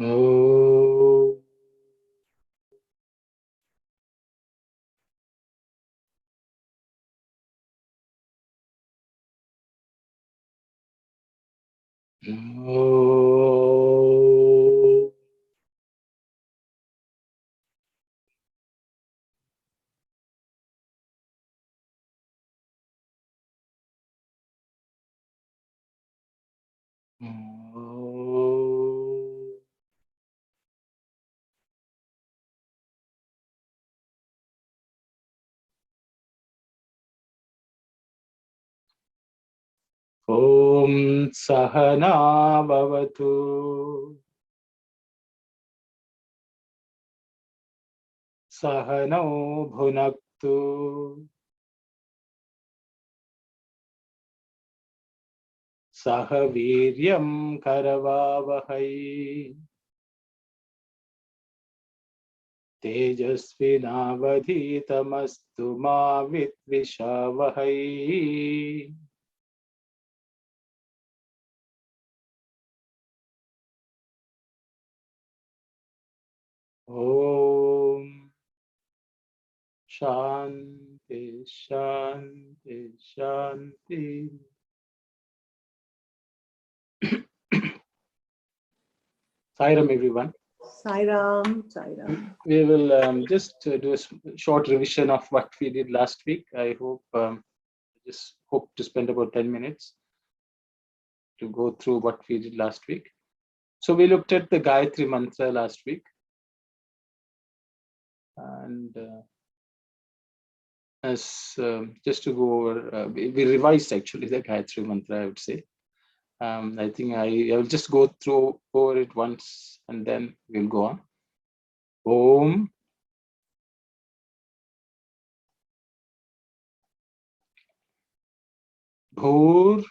Oh. Oh. Om Sahana Bhavatu Sahano Bhunaktu Saha Viryam Karavavahai Tejasvinavadhitamastu ma Vitvishavahai. Om Shanti Shanti Shanti. Sairam everyone. Sairam, Sairam. We will just do a short revision of what we did last week. I hope just hope to spend about 10 minutes to go through what we did last week. So we looked at the Gayatri Mantra last week, and as just to go over, we revised actually the Gayatri Mantra, I would say. I think I will just go through over it once and then we'll go on. Om Bhur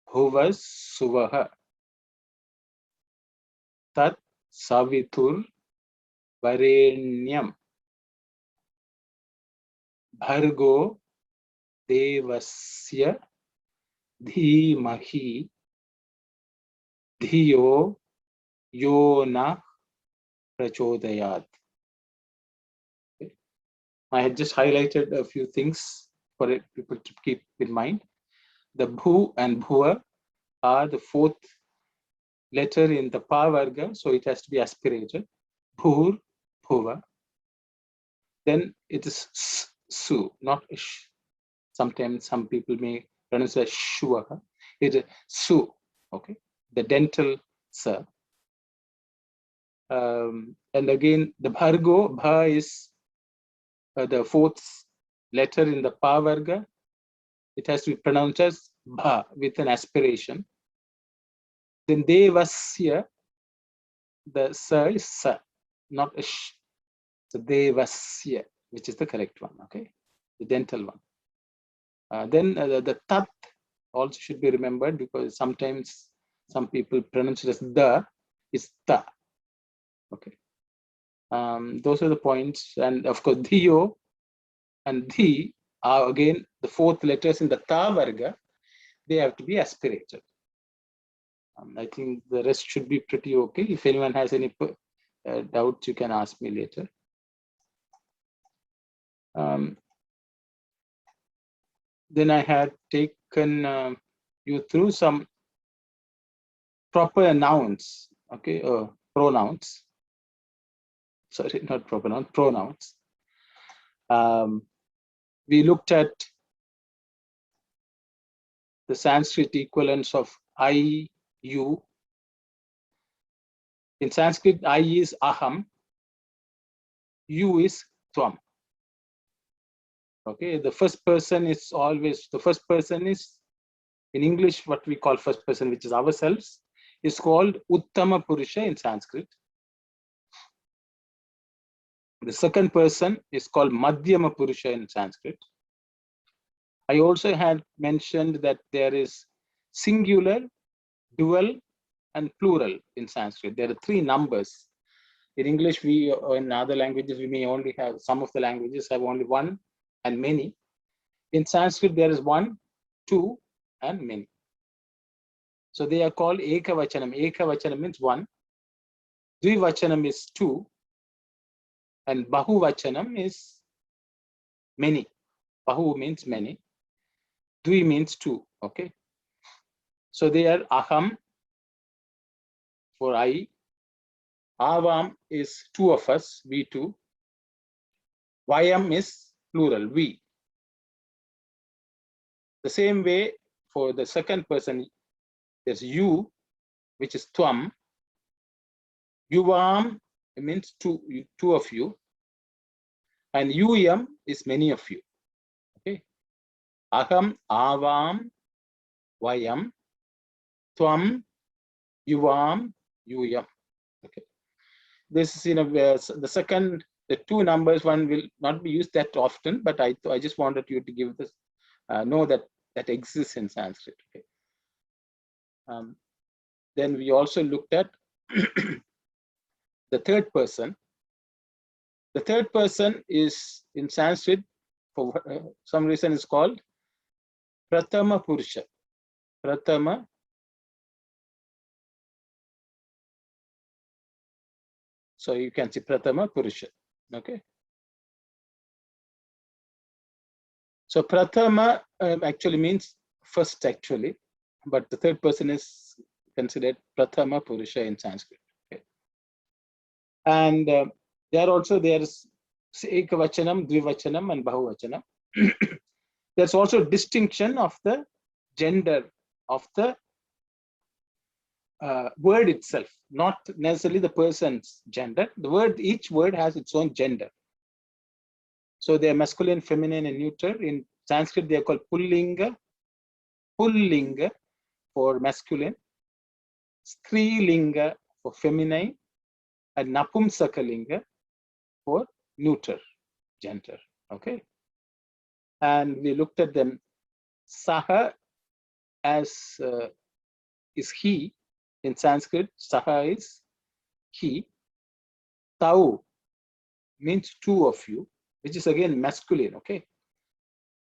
Bhuvas Suvaha Tat Savitur Varenyam Bhargo Devasya Dhimahi Dhiyo Yona Prachodayat. Okay. I had just highlighted a few things for it, people to keep in mind. The Bhu and Bhuva are the fourth letter in the Pa Varga, so it has to be aspirated. Bhur, Bhuva. Then it is Su, not Sh. Sometimes some people may pronounce it as Shuvaha. It is Su, okay? The dental Sa. And again, the Bhargo, Bha is the fourth letter in the Pa Varga. It has to be pronounced as Bha with an aspiration. Then Devasya, the Sa is Sa, not a Sh. So Devasya, which is the correct one, okay? The dental one. Then the Tat also should be remembered because sometimes some people pronounce it as the, is Ta, okay? Those are the points. And of course, Dhiyo and Dhi are again the fourth letters in the Ta Varga. They have to be aspirated. I think the rest should be pretty okay. If anyone has any doubts, you can ask me later. Then I had taken you through some proper nouns, okay, pronouns. Sorry, not proper nouns, pronouns. We looked at the Sanskrit equivalents of I, you. In Sanskrit, I is aham, you is tvam. Okay, the first person is always, the first person is, in English, what we call first person, which is ourselves, is called Uttama Purusha in Sanskrit. The second person is called Madhyama Purusha in Sanskrit. I also had mentioned that there is singular, dual, and plural in Sanskrit. There are three numbers. In English, we, or in other languages, we may only have, some of the languages have only one and many. In Sanskrit, there is one, two, and many. So they are called Ekavachanam. Ekavachanam means one. Dvivachanam is two, and Bahuvachanam is many. Bahu means many. Dvi means two. Okay. So they are aham for I. Avam is two of us, we two. Vayam is plural, we. The same way for the second person, there's you, which is tvam. Yuvam means two of you. And yuyam is many of you. Okay. Aham, avam, vayam, tvam, yuvam, yuyam. Okay. This is the second, the two numbers, one will not be used that often, but I just wanted you to give this, know that exists in Sanskrit. Okay. Then we also looked at the third person. The third person is in Sanskrit, for some reason, is called Prathama Purusha. Prathama. So you can see Prathama Purusha. Okay. So Prathama actually means first, actually, but the third person is considered Prathama Purusha in Sanskrit. Okay. And there's Ekavachanam, Dvivachanam, and Bahuvachanam. There's also distinction of the gender of the word itself, not necessarily the person's gender. The word, each word has its own gender. So they are masculine, feminine, and neuter. In Sanskrit, they are called Pullinga. Pullinga for masculine, Strilinga for feminine, and Napumsakalinga for neuter, gender. Okay. And we looked at them. Saha as is he. In Sanskrit, Saha is he. Tau means two of you, which is again masculine. Okay.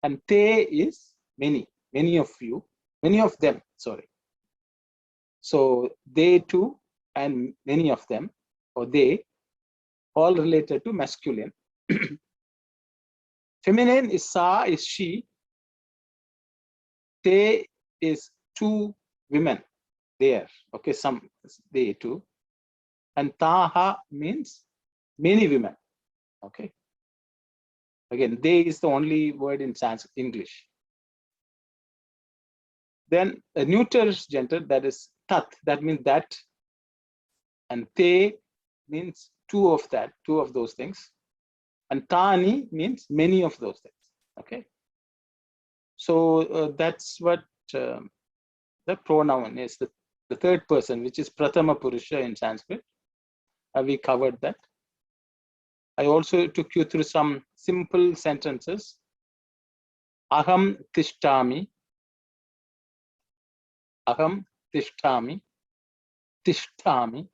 And te is many of you, many of them, sorry. So they two and many of them, or they, all related to masculine. Feminine is sa, is she. They is two women there. Okay, some they two. And taha means many women. Okay. Again, they is the only word in Sanskrit, English. Then a neuter gender, that is tat, that means that. And te means two of those things. And tani means many of those things. Okay. So that's what the pronoun is, the third person, which is Prathama Purusha in Sanskrit. We covered that. I also took you through some simple sentences. Aham tishtami. Aham tishtami. Tishtami.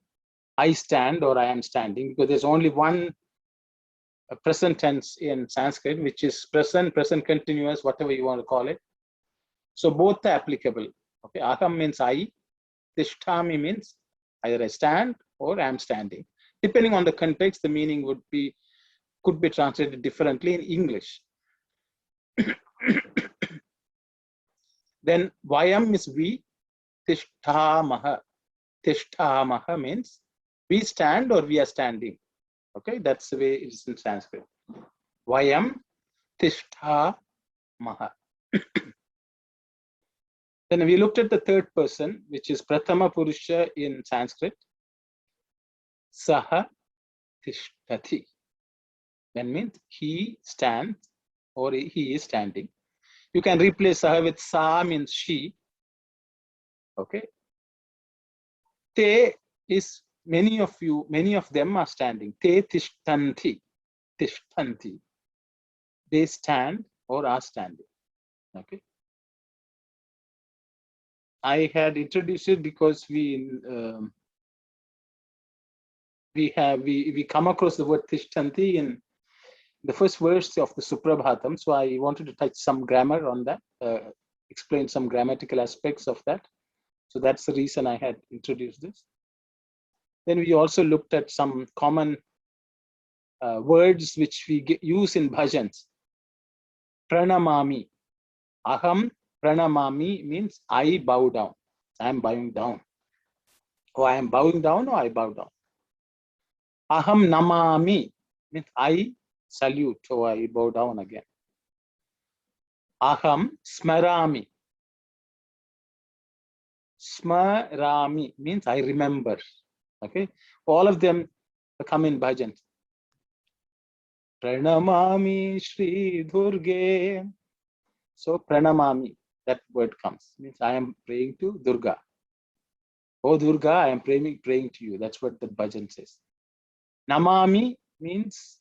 I stand, or I am standing, because there's only one present tense in Sanskrit, which is present continuous, whatever you want to call it. So both are applicable. Okay, aham means I, tishtami means either I stand or I am standing. Depending on the context, the meaning could be translated differently in English. Then vayam is we, tishtamaha. Tishtamaha means we stand or we are standing. Okay, that's the way it is in Sanskrit. Vayam tishtamaha. Then we looked at the third person, which is Prathama Purusha in Sanskrit. Saha tishtati. That means he stands or he is standing. You can replace saha with sa, means she. Okay. Te is many of you, many of them are standing. Te tishtanti. Tishtanti. They stand or are standing. Okay. I had introduced it because we come across the word tishtanti in the first verse of the Suprabhatam. So I wanted to touch some grammar on that, explain some grammatical aspects of that. So that's the reason I had introduced this. Then we also looked at some common words which we use in bhajans. Pranamami. Aham pranamami means I bow down. I am bowing down. Or I am bowing down or I bow down. Aham namami means I salute or I bow down again. Aham smarami. Smarami means I remember. Okay. All of them come in bhajan. Pranamami Shri Durge. So pranamami, that word comes. Means I am praying to Durga. Oh Durga, I am praying to you. That's what the bhajan says. Namami means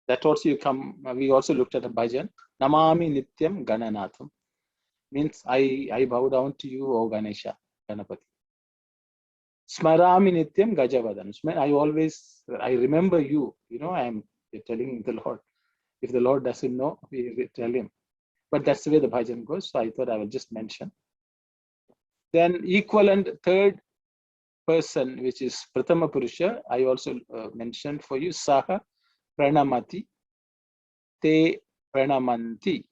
that also you come. We also looked at a bhajan. Namami Nityam Gananatham means I bow down to you, O Ganesha, Ganapati. Smarami Nityam Gajavadan. I remember you. You know, I am telling the Lord. If the Lord doesn't know, we tell him. But that's the way the bhajan goes. So I thought I will just mention. Then equivalent third person, which is Prathama Purusha, I also mentioned for you. Saha Pranamati. Te Pranamanti.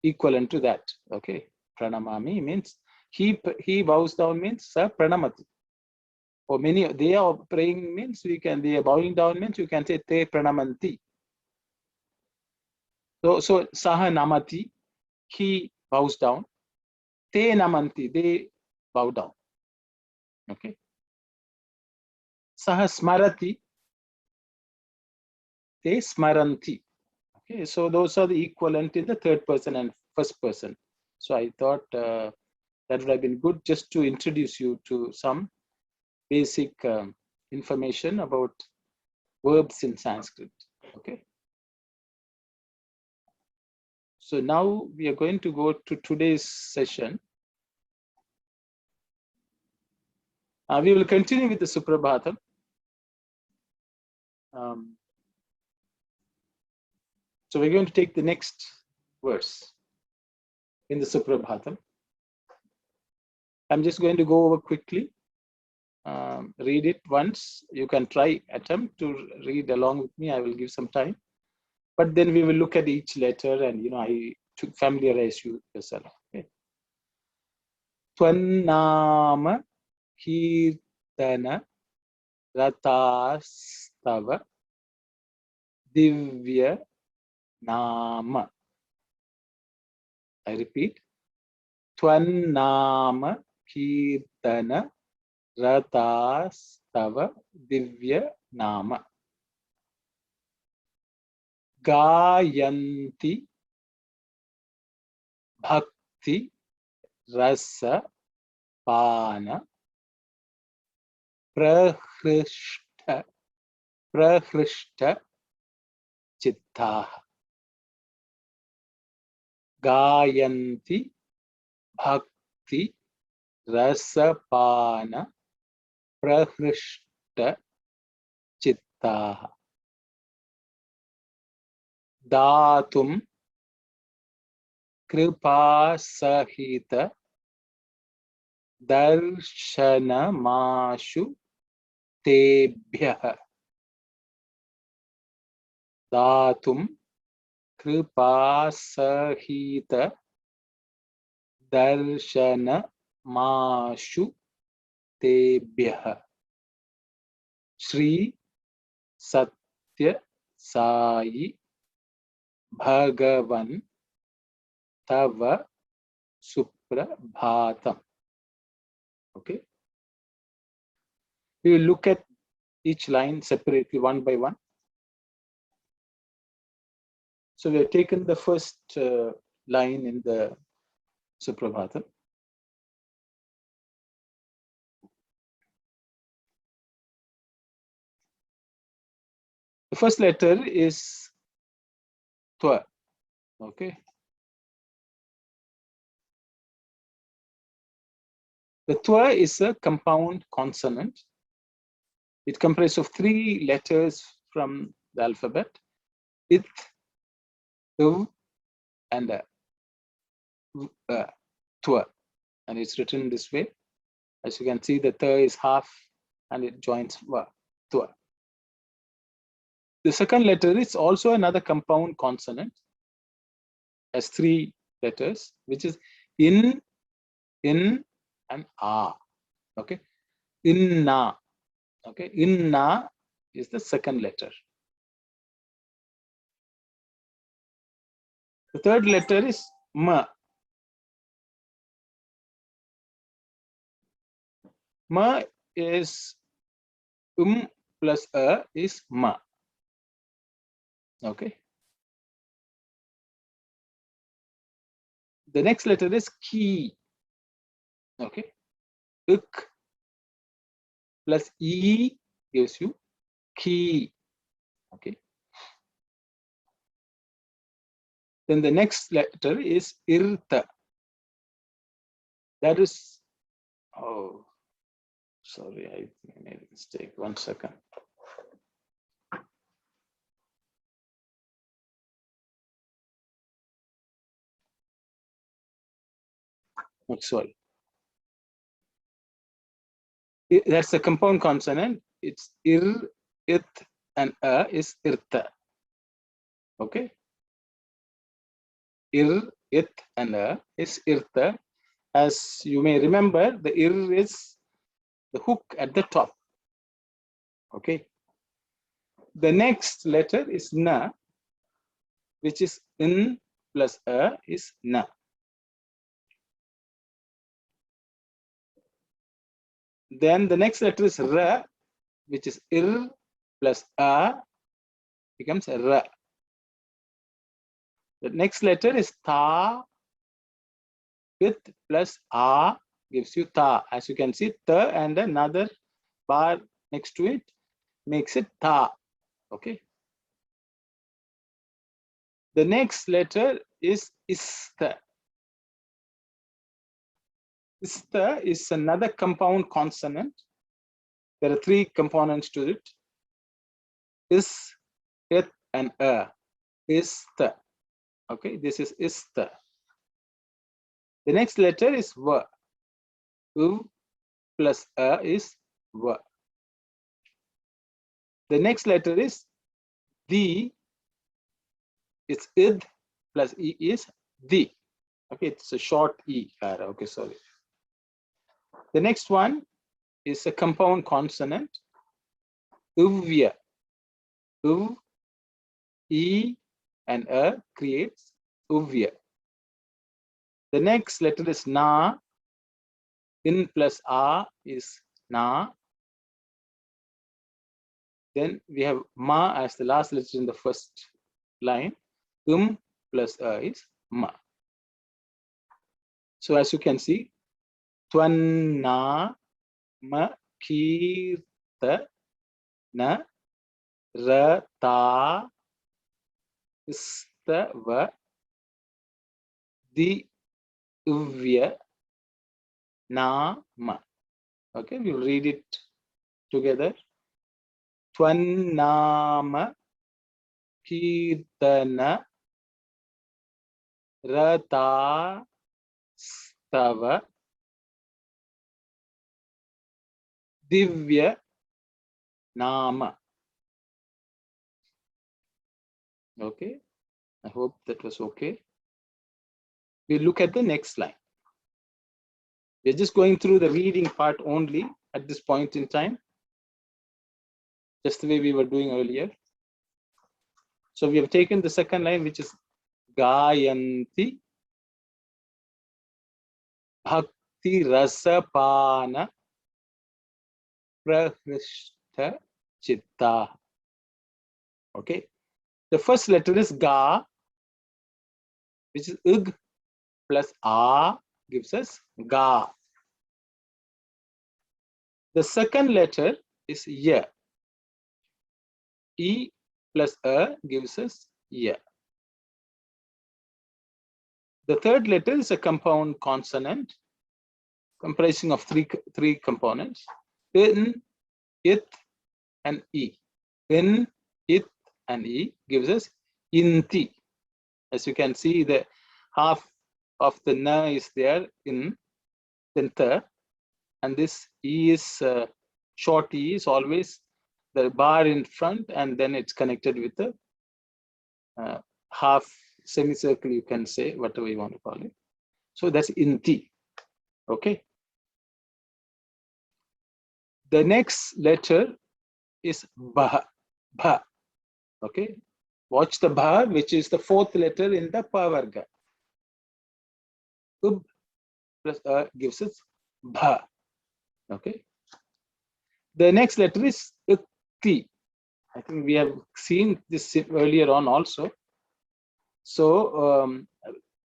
Equivalent to that. Okay. Pranamami means he bows down means Sa Pranamati. Or many they are praying means they are bowing down means you can say Te Pranamanti. So Saha Namati, he bows down. Te Namanti, they bow down. Okay. Saha Smarati, Te Smaranti. Okay. So those are the equivalent in the third person and first person. So I thought that would have been good just to introduce you to some basic information about verbs in Sanskrit. Okay. So now we are going to go to today's session. We will continue with the Suprabhatam. So we're going to take the next verse in the Suprabhatam. I'm just going to go over quickly. Read it once. You can attempt to read along with me. I will give some time. But then we will look at each letter and, I familiarize you yourself. Okay. Tvannama Kirtana Ratastava Divya Nama. I repeat. Tvannama Kirtana Ratastava Divya Nama. Gayanti Bhakti Rasa Pana Prahrishta Chittaha. Gayanti Bhakti Rasa Pana Prahrishta Chittaha. Datum Kripa Sahita Darshana Mashu Tebhyaha. Datum Kripa Sahita Darshana Mashu Tebhyaha. Shri Sathya Sai Bhagavan Tava Suprabhatam. Okay. We will look at each line separately one by one. So we have taken the first line in the Suprabhatam. The first letter is Twa. Okay. The Twa is a compound consonant. It comprises of 3 letters from the alphabet. It, U, and Twa. And it's written this way. As you can see, the th is half and it joins va, twa. The second letter is also another compound consonant, has 3 letters, which is in, and a. Okay, inna. Okay, inna is the second letter. The third letter is ma. Ma is plus a is ma. Okay. The next letter is ki. Okay. Ik plus e gives you ki. Okay. Then the next letter is irta. That is, oh, sorry, I made a mistake. 1 second. Oh, sorry. That's a compound consonant. It's ir, it, and a is irta. Okay. Ir, it, and a is irta. As you may remember, the ir is the hook at the top. Okay. The next letter is na, which is in plus a is na. Then the next letter is ra, which is ir plus a becomes ra. The next letter is ta, with plus a gives you ta. As you can see, ta and another bar next to it makes it ta. Okay. The next letter is ista. Ista is another compound consonant. There are 3 components to it. Is, it, and a. Ista. Okay, this is ista. The next letter is va. U plus a is va. The next letter is di. It's id plus e is di. Okay, it's a short e. Okay, sorry. The next one is a compound consonant. Uvya. Uv, e, and a creates uvya. The next letter is na. In plus a is na. Then we have ma as the last letter in the first line. Plus a is ma. So as you can see, twanna ma kirta na rata istava di uvya nama. Okay, we'll read it together. Twannama kirtana rata stava divya nama. Okay, I hope that was okay. We'll look at the next line. We're just going through the reading part only at this point in time, just the way we were doing earlier. So we have taken the second line, which is Gayanti Bhakti Rasapana Prahrishta Chitta. Okay. The first letter is Ga, which is Ug plus A gives us Ga. The second letter is Ya. E plus A gives us Ya. The third letter is a compound consonant comprising of three components: in, it, and e. In, it, and e gives us inti. As you can see, the half of the na is there in, then ta. and this E is short E is always the bar in front, and then it's connected with the half semicircle, you can say, whatever you want to call it. So that's Inti. Okay. The next letter is Bha. Bha. Okay. Watch the Bha, which is the fourth letter in the Pa Varga. Ub plus A gives us Bha. Okay. The next letter is Ukti. I think we have seen this earlier on also. So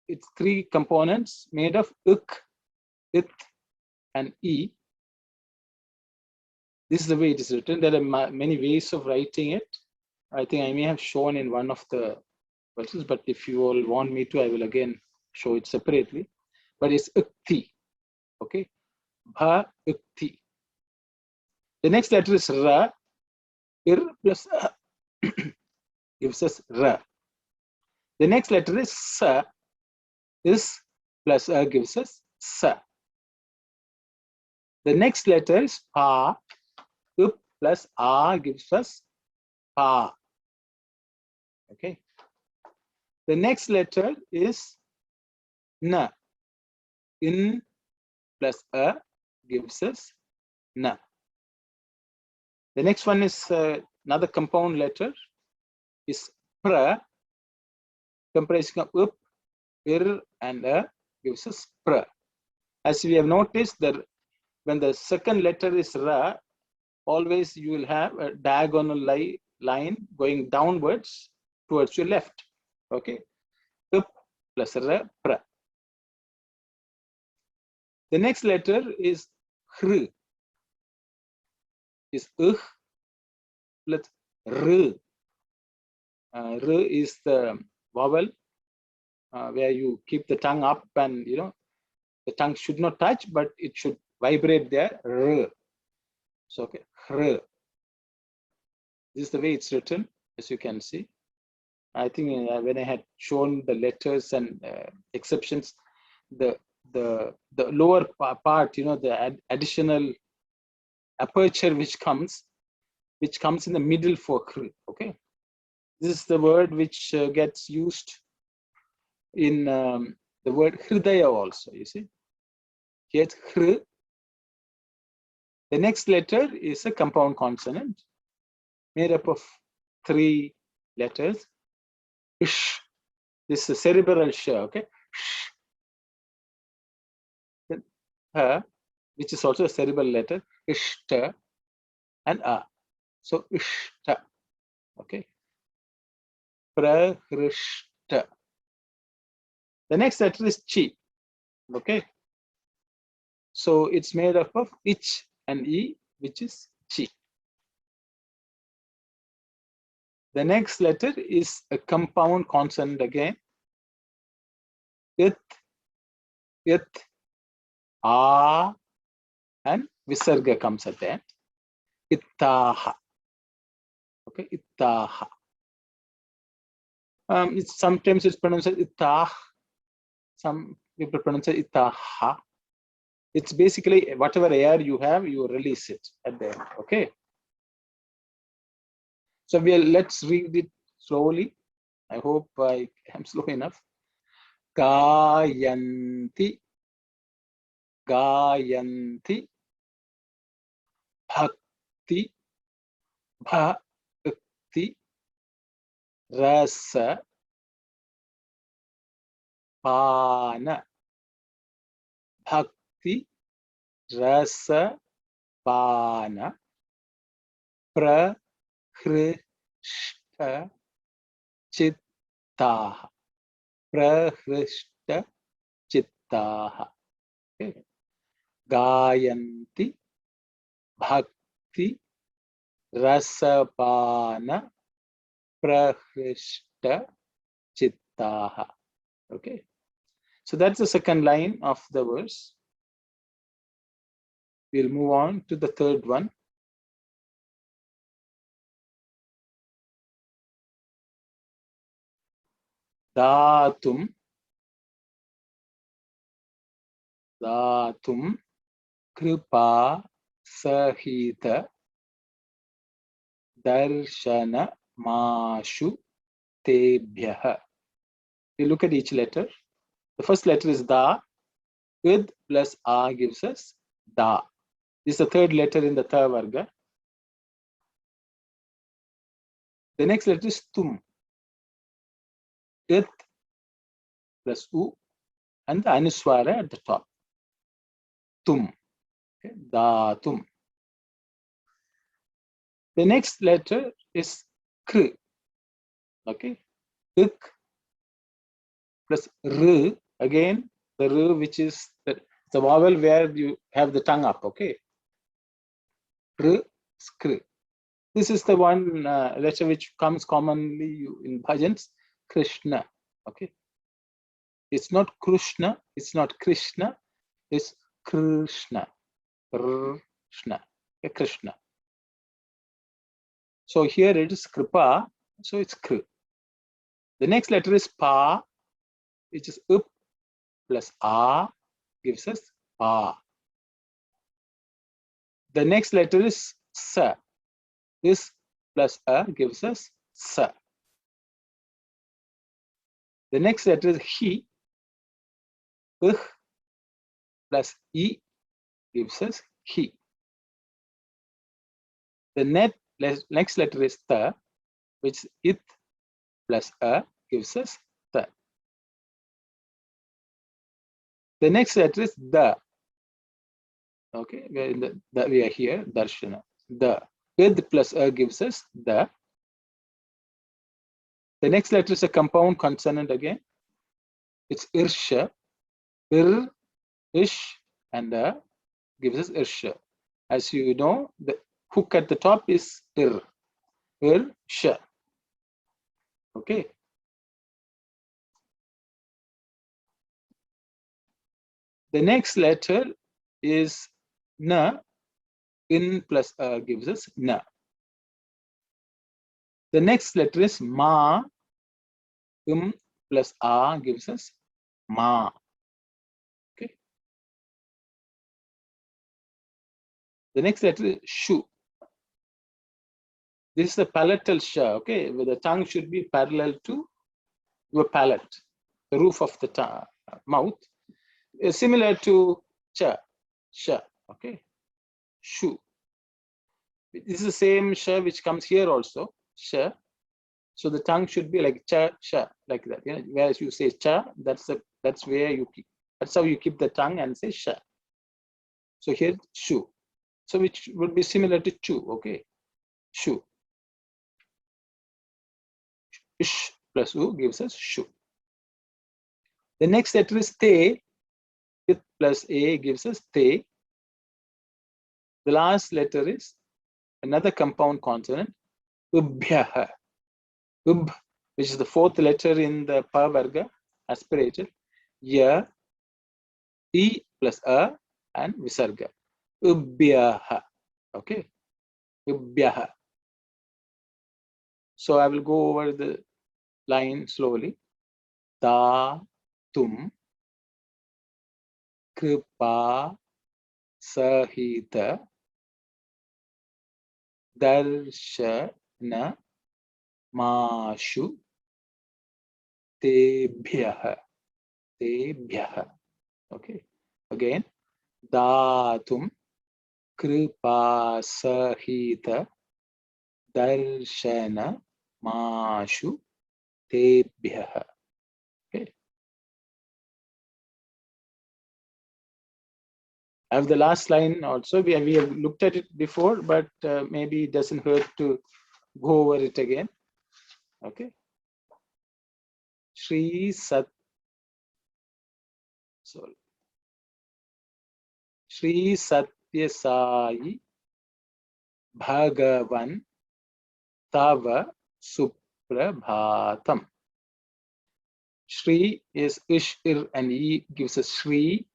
it's three components made of Uk, It, and E. This is the way it is written. There are many ways of writing it. I think I may have shown in one of the verses, but if you all want me to, I will again show it separately. But it's Ukti. Okay. Bha Ukti. The next letter is Ra. Ir plus A gives us Ra. The next letter is Sa. Is plus A gives us Sa. The next letter is Pa. Up plus A gives us Pa. Okay. The next letter is Na. In plus A gives us Na. The next one is another compound letter is Pra, comprising of Up, Ir, and A gives us Pra. As we have noticed that when the second letter is Ra, always you will have a diagonal line going downwards towards your left. Okay. Up plus Ra, Pra. The next letter is Hr. Is plus R. R is the vowel where you keep the tongue up, and the tongue should not touch, but it should vibrate there. R. So okay, R. This is the way it's written, as you can see. I think when I had shown the letters and exceptions, the lower part, the additional aperture which comes in the middle for Kr. Okay, this is the word which gets used in the word Hridaya also. You see, here it's Hr. The next letter is a compound consonant made up of three letters. Ish. This is a cerebral sh. Okay. Sh. Then Ha, which is also a cerebral letter. Ishta and A. So Ishta. Okay. Prahrishta. The next letter is Chi. Okay. So it's made up of Ich and E, which is Chi. The next letter is a compound consonant again. It, A, and Visarga comes at the end. Ittaha. Okay, Ittaha. Sometimes it's pronounced as Ittah. Some people pronounce it Ittaha. It's basically whatever air you have, you release it at the end. Okay. So let's read it slowly. I hope I am slow enough. Gayanti, Gayanti, Bhakti, Bhakti, Rasa, Pana, Bhakti, Rasa, Pana, Prahrishta, Chittaha. Prahrishta, Chittaha. Okay. Gayanti, Bhakti, Rasapana, Prahrishta, Chittaha. Okay. So that's the second line of the verse. We'll move on to the third one. Datum, Datum, Kripa Sahita Darshana Mashu Tebhyaha. We look at each letter. The first letter is Da. Id plus A gives us Da. This is the third letter in the Tha Varga. The next letter is Tum. It plus U and the Anuswara at the top. Tum. Okay. Da Tum. The next letter is Kr. Okay. Ik plus R. Again, the R which is the vowel where you have the tongue up. Okay. R, Skr. This is the one letter which comes commonly in bhajans. Krishna. Okay. It's not Krishna. It's not Krishna. It's Krishna. Krishna. Okay, Krishna. So here it is Kripa. So it's Kr. The next letter is Pa, which is Up plus A gives us Pa. The next letter is Sa. This plus A gives us Sa. The next letter is Hi. Plus E gives us Hi. The next letter is Ta, which is It plus A gives us Ta. The next letter is Da. Okay, we are here, Darshana. Da. Id plus A gives us Da. The next letter is a compound consonant again. It's Irsha. Ir, Ish, and A gives us Irsha. As you know, the hook at the top is Ir. Irsha. Okay. The next letter is Na. In plus A gives us Na. The next letter is Ma. Plus A gives us Ma. Okay. The next letter is Shu. This is the palatal Sha. Okay, where the tongue should be parallel to your palate, the roof of the mouth, similar to Cha, Sha. Okay, Shu. This is the same Sha which comes here also, Sha. So the tongue should be like Cha, Sha, like that. You know, whereas you say Cha, that's where you keep. That's how you keep the tongue and say Sha. So here Shu. So which would be similar to Chu. Okay, Shu. Ish plus U gives us Shu. The next letter is Te. It plus A gives us Te. The last letter is another compound consonant, Ubhyaha. Ub, which is the fourth letter in the Pa Varga, aspirated. Ya, E plus A, and Visarga. Ubhyaha. Okay. Ubhyaha. So I will go over the line slowly. Ta, Tum, Kripa, Sahita, Darshana, Mashu, Tebhyaha. Tebhyaha. Okay. Again. Datum, Kripa, Sahita, Darshana, Mashu, Tebhyaha. Okay. I have the last line also. We have looked at it before, but maybe it doesn't hurt to go over it again. Okay. Shri Sat. Sorry. Shri Sathya Sai Bhagavan Tava Suprabhatam. Shri is Ish, Ir, and E gives us Shri.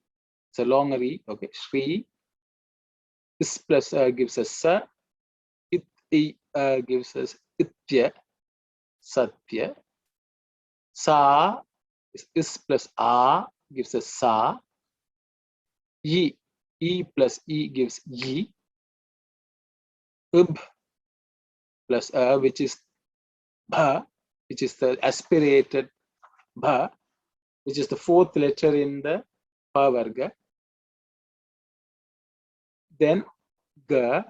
It's a long E. Okay. Shri. Is plus gives us Sa. It gives us Itya. Sathya. Sa is plus A gives us Sa. Yi E plus E gives ye. Ub plus a, which is bha, which is the aspirated bha, which is the fourth letter in the pa varga. Then ga,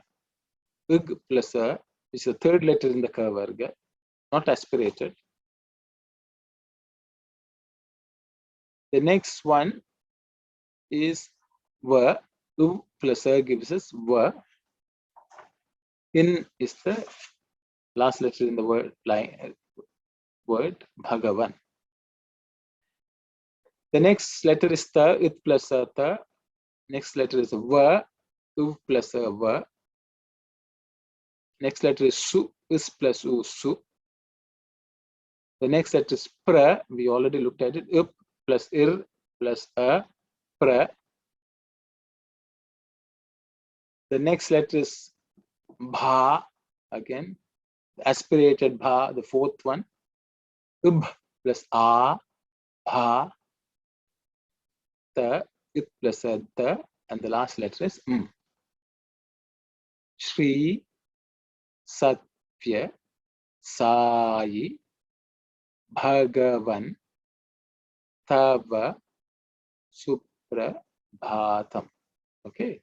ug plus a, which is the third letter in the ka varga, not aspirated. The next one is va, u plus a gives us va. In is the last letter in the word Bhagavan. The next letter is ta, it plus a ta. Next letter is va, u plus a va. Next letter is su, is plus u, su. The next letter is pra, we already looked at it, up plus ir plus a, pra. The next letter is bha, again, aspirated bha, the fourth one. Ub plus a, bha, ta, it plus a ta, and the last letter is m. Shri, Sathya, Sai, Bhagavan, Tava, Suprabhatam. Okay.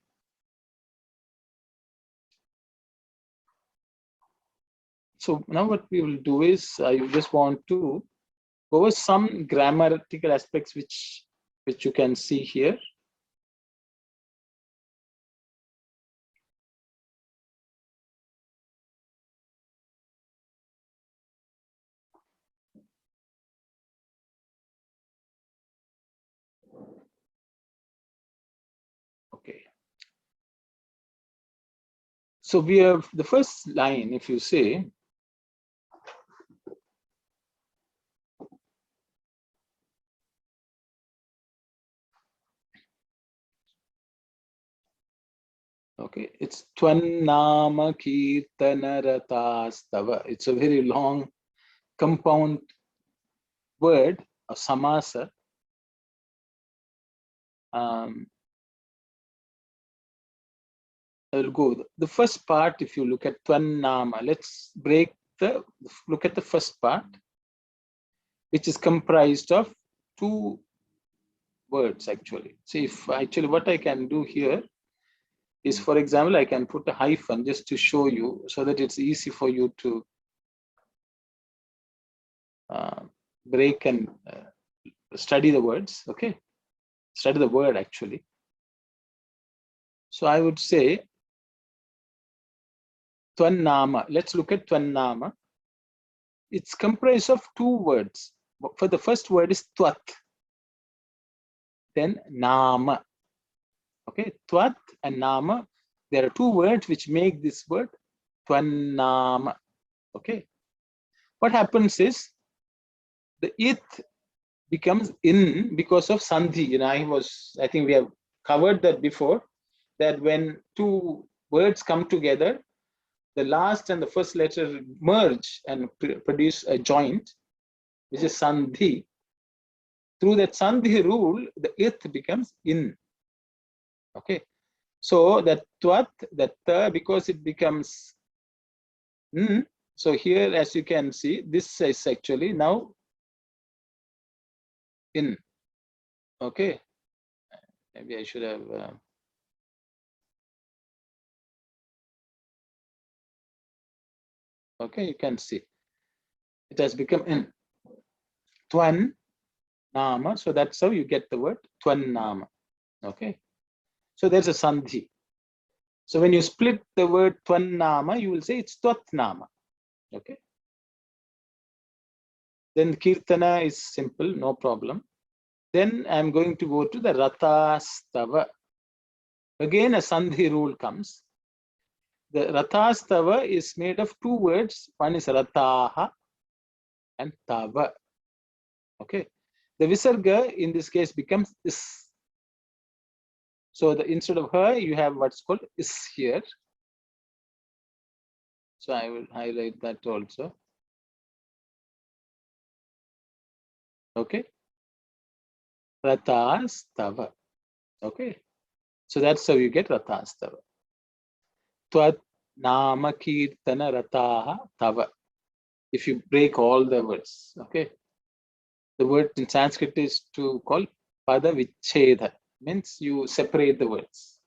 So now what we will do is I just want to go over some grammatical aspects which you can see here. Okay. So we have the first line, if you say, okay, it's Tvannama Kirtanaratashtava. It's a very long compound word of Samasa. I will go. The first part, if you look at Tvannama, let's look at the first part, which is comprised of two words actually. So if actually what I can do here is, for example, I can put a hyphen just to show you so that it's easy for you to break and study the words. Okay, study the word actually. So I would say Tvannama. Let's look at Tvannama. It's comprised of two words. For the first word is Tvat, then Nama. Okay, Tvat and Nama. There are two words which make this word Tvannama. Okay. What happens is the it becomes in because of Sandhi. You know, I think we have covered that before, that when two words come together, the last and the first letter merge and produce a joint, which is Sandhi. Through that Sandhi rule, the it becomes in. Okay. So that Tvat, that ta, because it becomes n. So here, as you can see, this is actually now in. Okay. Maybe I should have. Okay, you can see it has become in. Twan Nama. So that's how you get the word Twan Nama. Okay. So there's a Sandhi. So when you split the word Twan Nama, you will say it's Twat Nama. Okay. Then Kirtana is simple, no problem. Then I'm going to go to the Ratastava. Again, a Sandhi rule comes. The Ratastava is made of two words. One is Rataha and Tava. Okay. The Visarga in this case becomes is. So instead of her, you have what's called is here. So I will highlight that also. Okay. Ratastava. Okay. So that's how you get Ratastava. Tvat nama kirtana rataha tava. If you break all the words, okay. The word in Sanskrit is to call pada vicheda, means you separate the words.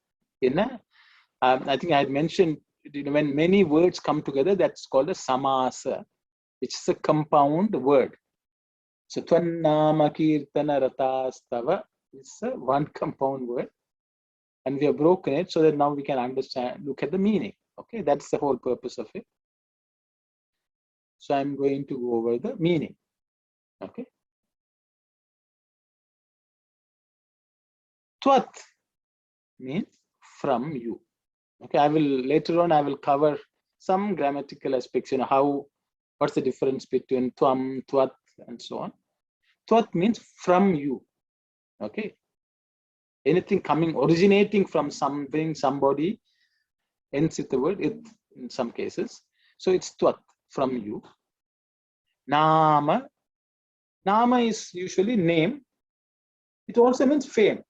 I think I had mentioned, when many words come together, that's called a samasa, which is a compound word. So tvannama kirtana ratastava is one compound word, and we have broken it so that now we can understand, look at the meaning. Okay, that's the whole purpose of it. So I'm going to go over the meaning. Okay. Tvat means from you. Okay, I will later on, I will cover some grammatical aspects, what's the difference between tvam, tvat, and so on. Tvat means from you. Okay. Anything originating from something, somebody, ends with the word it in some cases. So it's tvat, from you. Nama. Nama is usually name. It also means fame.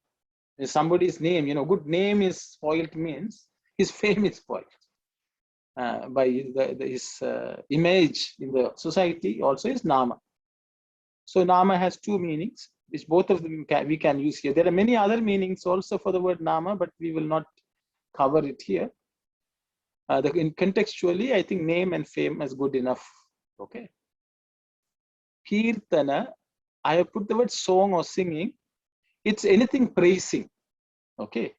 Somebody's name, good name is spoiled means his fame is spoiled by his image in the society. Also is nama. So nama has two meanings, which both of them we can use here. There are many other meanings also for the word nama, but we will not cover it here. Contextually, I think name and fame is good enough. Okay. Kirtana, I have put the word song or singing. It's anything praising. Okay.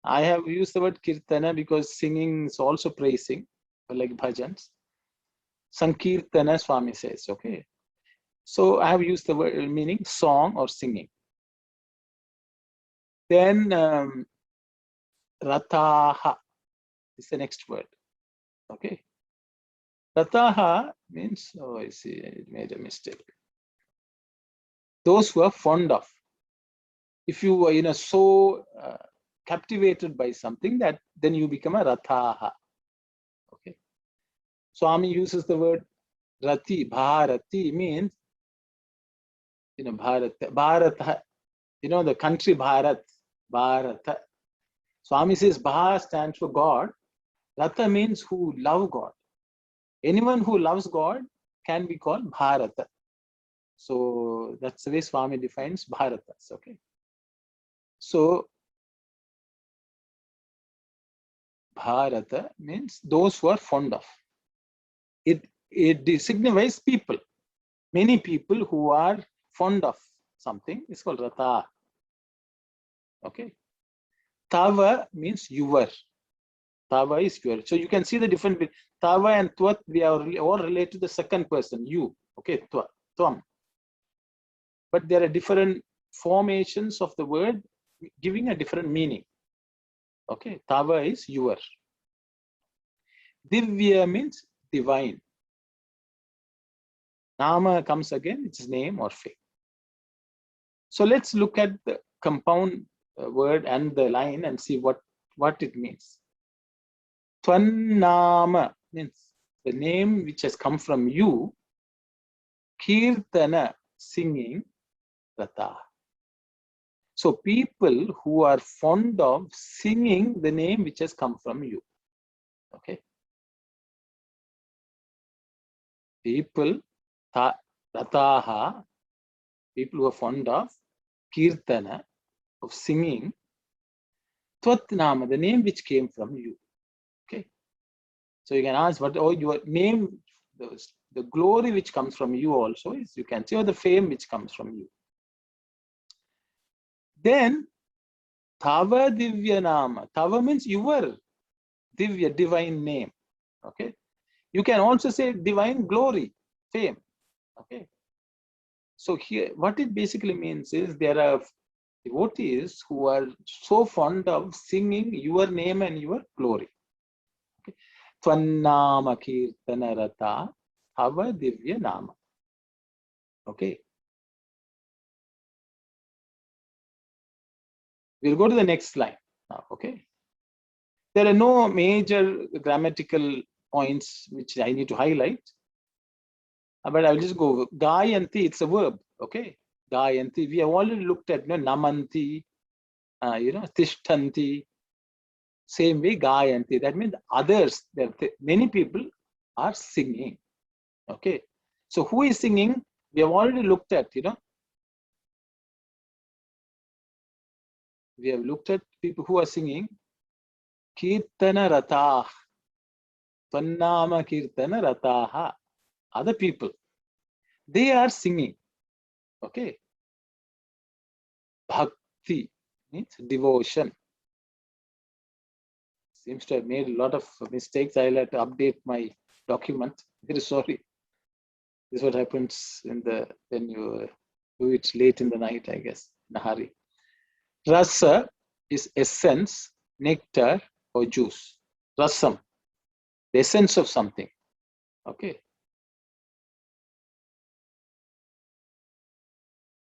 I have used the word kirtana because singing is also praising, like bhajans. Sankirtana, Swami says. Okay. So I have used the word meaning song or singing. Then rataha is the next word. Okay. Rataha means, oh, I see, I made a mistake. Those who are fond of. If you are, so captivated by something, that then you become a rataha. Okay. Swami uses the word rati, bharati means, Bharata, the country Bharat, Bharata. Swami says Bha stands for God. Rata means who love God. Anyone who loves God can be called Bharata. So that's the way Swami defines Bharatas. Okay. So Bharata means those who are fond of. It signifies people. Many people who are fond of something is called Rata. Okay. Tava means your. Tava is your. So you can see the difference between Tava and Tvat. They are all related to the second person, you. Okay, Tvam. But there are different formations of the word giving a different meaning. Okay, Tava is your. Divya means divine. Nama comes again, it's name or fame. So let's look at the compound word and the line and see what it means. Tvannama means the name which has come from you. Kirtana, singing, rata. So people who are fond of singing the name which has come from you. Okay. People, rataha, people who are fond of kirtana, of singing, tvatnama, the name which came from you. Okay. So you can ask, your name, the glory which comes from you also is, you can say, or the fame which comes from you. Then, Tava Divya Nama. Tava means your Divya, divine name. Okay. You can also say divine glory, fame. Okay. So here, what it basically means is there are devotees who are so fond of singing your name and your glory. Okay. Tvannama Kirtana Rata Tava Divya Nama. Okay. We'll go to the next slide now. Okay. There are no major grammatical points which I need to highlight. But I'll just go. Gayanti, it's a verb. Okay. Gayanti. We have already looked at namanti, Tishtanti. Same way, Gayanti. That means others, many people are singing. Okay. So who is singing? We have already looked at, we have looked at people who are singing. Kirtana Ratah. Tvannama Kirtana Rataha. Other people. They are singing. Okay. Bhakti means devotion. Seems to have made a lot of mistakes. I'll have to update my document. Very sorry. This is what happens when you do it late in the night, I guess, in a hurry. Rasa is essence, nectar, or juice. Rasam, the essence of something. Okay.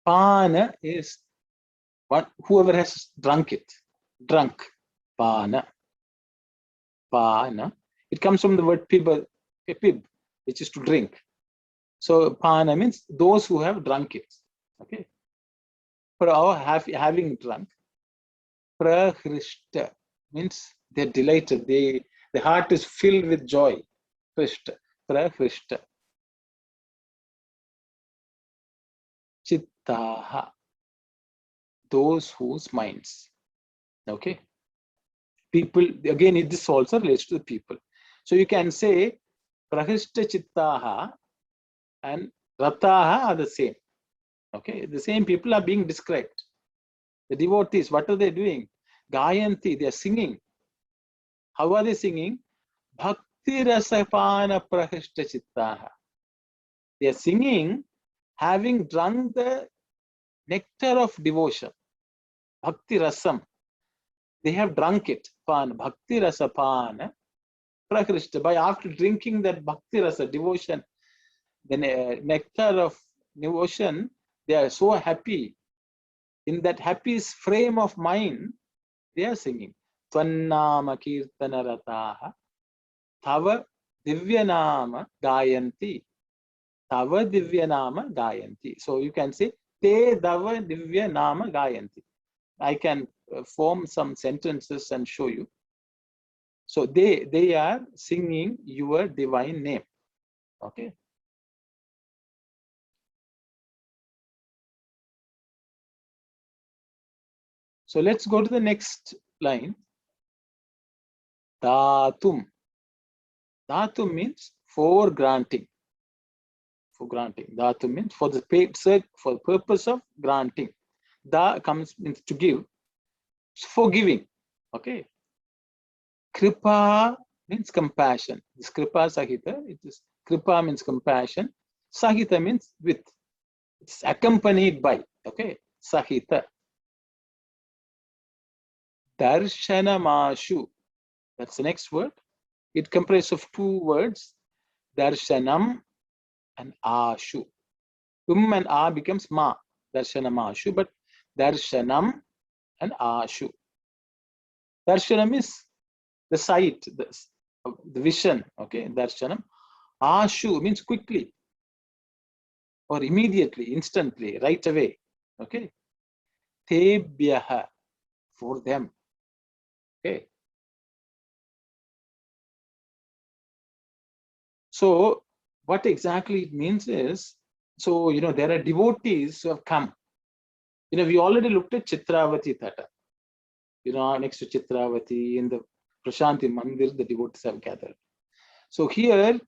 Pana is whoever has drunk it. Drunk. Pana. Pana. It comes from the word pib, which is to drink. So pana means those who have drunk it. Okay. For our having drunk. Prahrishta means they're delighted. The heart is filled with joy. Hrishta. Prahrishta. Chittaha. Those whose minds. Okay. People, again, this also relates to the people. So you can say Prahrishta Chittaha and Rataha are the same. Okay. The same people are being described. The devotees, what are they doing? Gayanti, they are singing. How are they singing? Bhakti Rasapana Prahrishta Chittaha. They are singing having drunk the nectar of devotion. Bhakti Rasam. They have drunk it. Pan, Bhakti Rasapana Prahrishta. By after drinking that Bhakti Rasa, devotion, the nectar of devotion, they are so happy. In that happy frame of mind, they are singing. Tvannama Kirtana Rataha. Tava Divyanama Gayanti. Tava Divyanama Gayanti. So you can say Te Dava Divyanama Gayanti. I can form some sentences and show you. So they are singing your divine name. Okay. So let's go to the next line. Datum. Datum means for granting. For granting. Datum means for the purpose of granting. Da means to give. For giving. Okay. Kripa means compassion. This Kripa Sahita, it is Kripa means compassion. Sahita means with. It's accompanied by. Okay. Sahita. Darshanamashu. That's the next word. It comprises of two words. Darshanam and Ashu. And A becomes Ma. Darshanamashu. But Darshanam and Ashu. Darshanam is the sight, the vision. Okay. Darshanam. Ashu means quickly or immediately, instantly, right away. Okay. Tebhyaha, for them. Okay. So what exactly it means is, so, there are devotees who have come. We already looked at Chitravati Thata. Next to Chitravati in the Prashanti Mandir, the devotees have gathered. So here,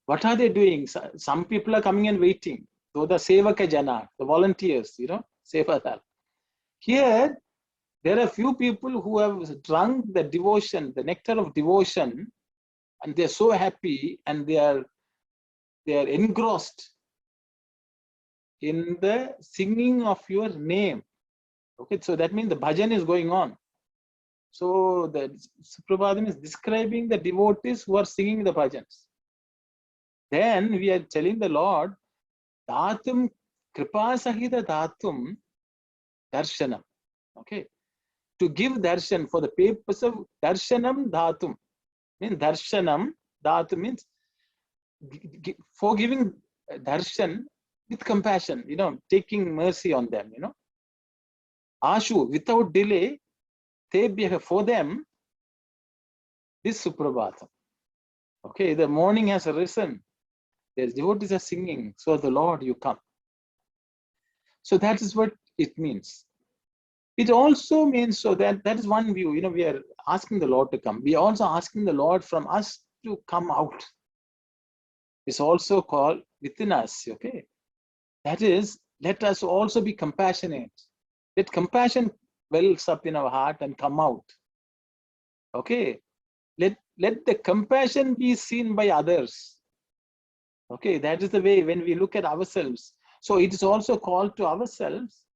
what are they doing? Some people are coming and waiting. So the Sevaka Jana, the volunteers, Sevadar. Here, there are few people who have drunk the devotion, the nectar of devotion, and they're so happy and they are engrossed in the singing of your name. Okay, so that means the bhajan is going on. So the Suprabhadam is describing the devotees who are singing the bhajans. Then we are telling the Lord, Datum, Kripa Sahita Datum, Darshanam. Okay. To give darshan for the purpose of darshanam dhatum. Means darshanam, dhatu means for giving darshan with compassion, taking mercy on them, Ashu, without delay, Tebhyaha, for them, this Suprabhatam. Okay, the morning has arisen. There's devotees are singing. So the Lord, you come. So that is what it means. It also means, so that is one view. We are asking the Lord to come. We are also asking the Lord from us to come out. It's also called within us. Okay, that is, let us also be compassionate. Let compassion wells up in our heart and come out. Okay, let the compassion be seen by others. Okay, that is the way when we look at ourselves. So it is also called to ourselves,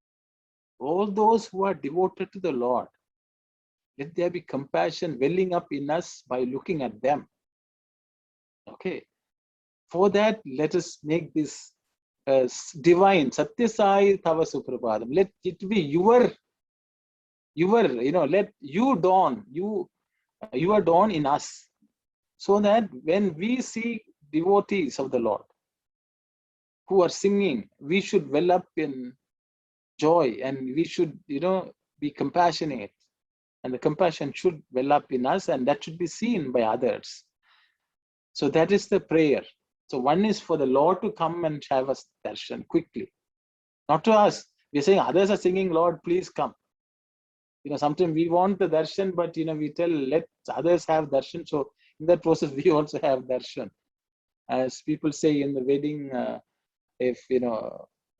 all those who are devoted to the Lord. Let there be compassion welling up in us by looking at them. Okay, for that, let us make this divine Sathya Sai Tava Suprabhadam. Let it be your, let you dawn, your dawn in us, so that when we see devotees of the Lord who are singing, we should well up in joy, and we should, be compassionate, and the compassion should well up in us, and that should be seen by others. So that is the prayer. So one is for the Lord to come and have us darshan quickly, not to us. We're saying others are singing, Lord, please come. Sometimes we want the darshan, but we tell, let others have darshan. So in that process, we also have darshan. As people say in the wedding, if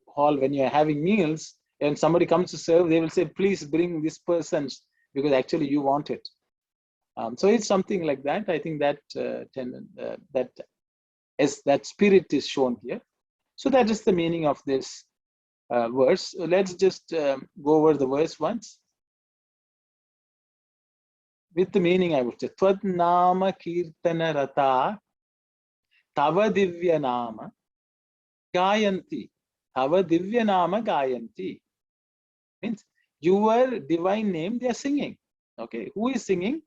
hall, when you're having meals and somebody comes to serve, they will say, please bring this person's, because actually you want it. So it's something like that. I think that that spirit is shown here. So that is the meaning of this verse. So let's just go over the verse once. With the meaning, I would say, Tvad nama kirtana rata tava divya nama gayanti. Tava divya nama gayanti. Means your divine name, they are singing. Okay, who is singing?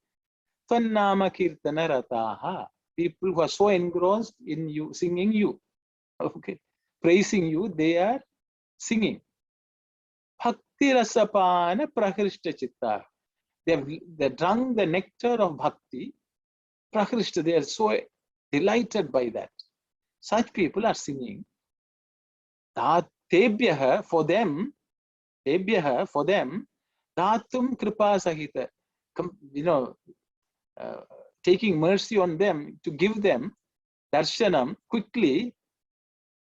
Tvad nama kirtana rataha. People who are so engrossed in you, singing you. Okay, praising you, they are singing. Bhakti rasapana prakrishta chitta. They drunk the nectar of bhakti. Prakrishta, they are so delighted by that. Such people are singing. Tebhyaha, for them, datum kripa sahita. Taking mercy on them, to give them darshanam quickly.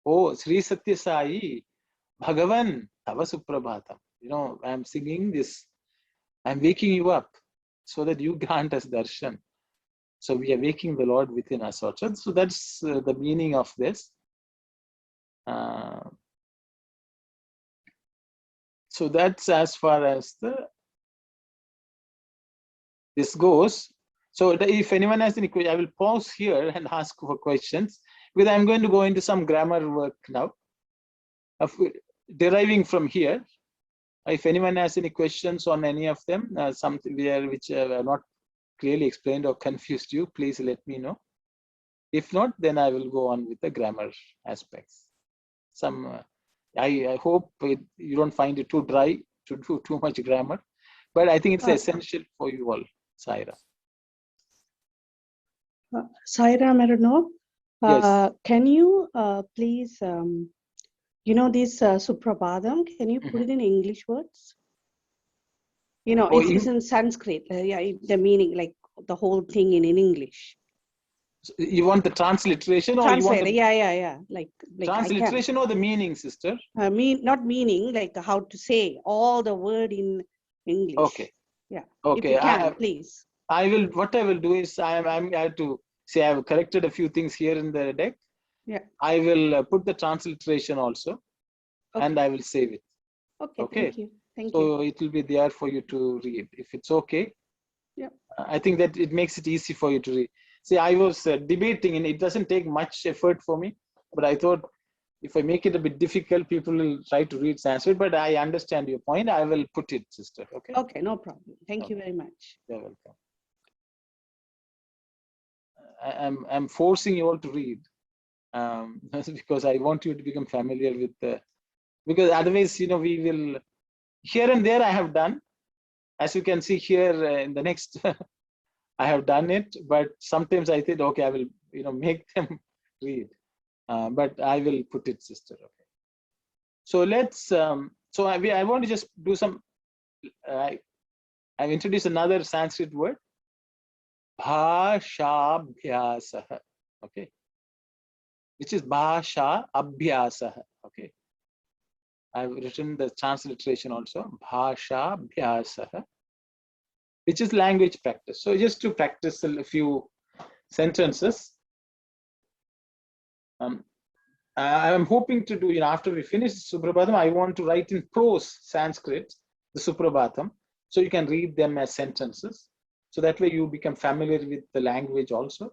Oh, Sri Sathya Sai, Bhagavan, Tava Suprabhatam. I'm singing this. I'm waking you up so that you grant us darshan. So we are waking the Lord within us also. So that's the meaning of this. So that's as far as this goes. So if anyone has any questions, I will pause here and ask for questions, because I'm going to go into some grammar work now, deriving from here. If anyone has any questions on any of them, something there which are not clearly explained or confused you, please let me know. If not, then I will go on with the grammar aspects. I hope you don't find it too dry to do too much grammar, but I think it's essential for you all, Saira. Sairam, I don't know. Yes. Can you please, this Suprabhadam, can you put it in English words? It's in Sanskrit. The meaning, like the whole thing in English. You want the transliteration, or you want the like transliteration or the meaning, sister? Not meaning, like how to say all the word in English. Okay. Yeah. Okay. If you can, please. I will. What I will do is I have to say I have corrected a few things here in the deck. Yeah. I will put the transliteration also, and I will save it. Okay. Thank you. So it will be there for you to read, if it's okay. Yeah. I think that it makes it easy for you to read. See, I was debating, and it doesn't take much effort for me, but I thought if I make it a bit difficult, people will try to read Sanskrit. But I understand your point. I will put it, sister. Okay. Okay, no problem. Thank you very much. You're welcome. I'm forcing you all to read, because I want you to become familiar with the. Because otherwise, we will here and there I have done, as you can see here in the next, I have done it, but sometimes I think, okay, I will, make them read, but I will put it, sister. Okay. So let's, so I want to just do some, I've introduced another Sanskrit word, bhashabhyasah, okay, which is bhasha abhyasah, okay. I've written the transliteration also, bhashabhyasah, which is language practice. So just to practice a few sentences, I'm hoping to do, after we finish Suprabhatam, I want to write in prose Sanskrit, the Suprabhatam, so you can read them as sentences. So that way you become familiar with the language also.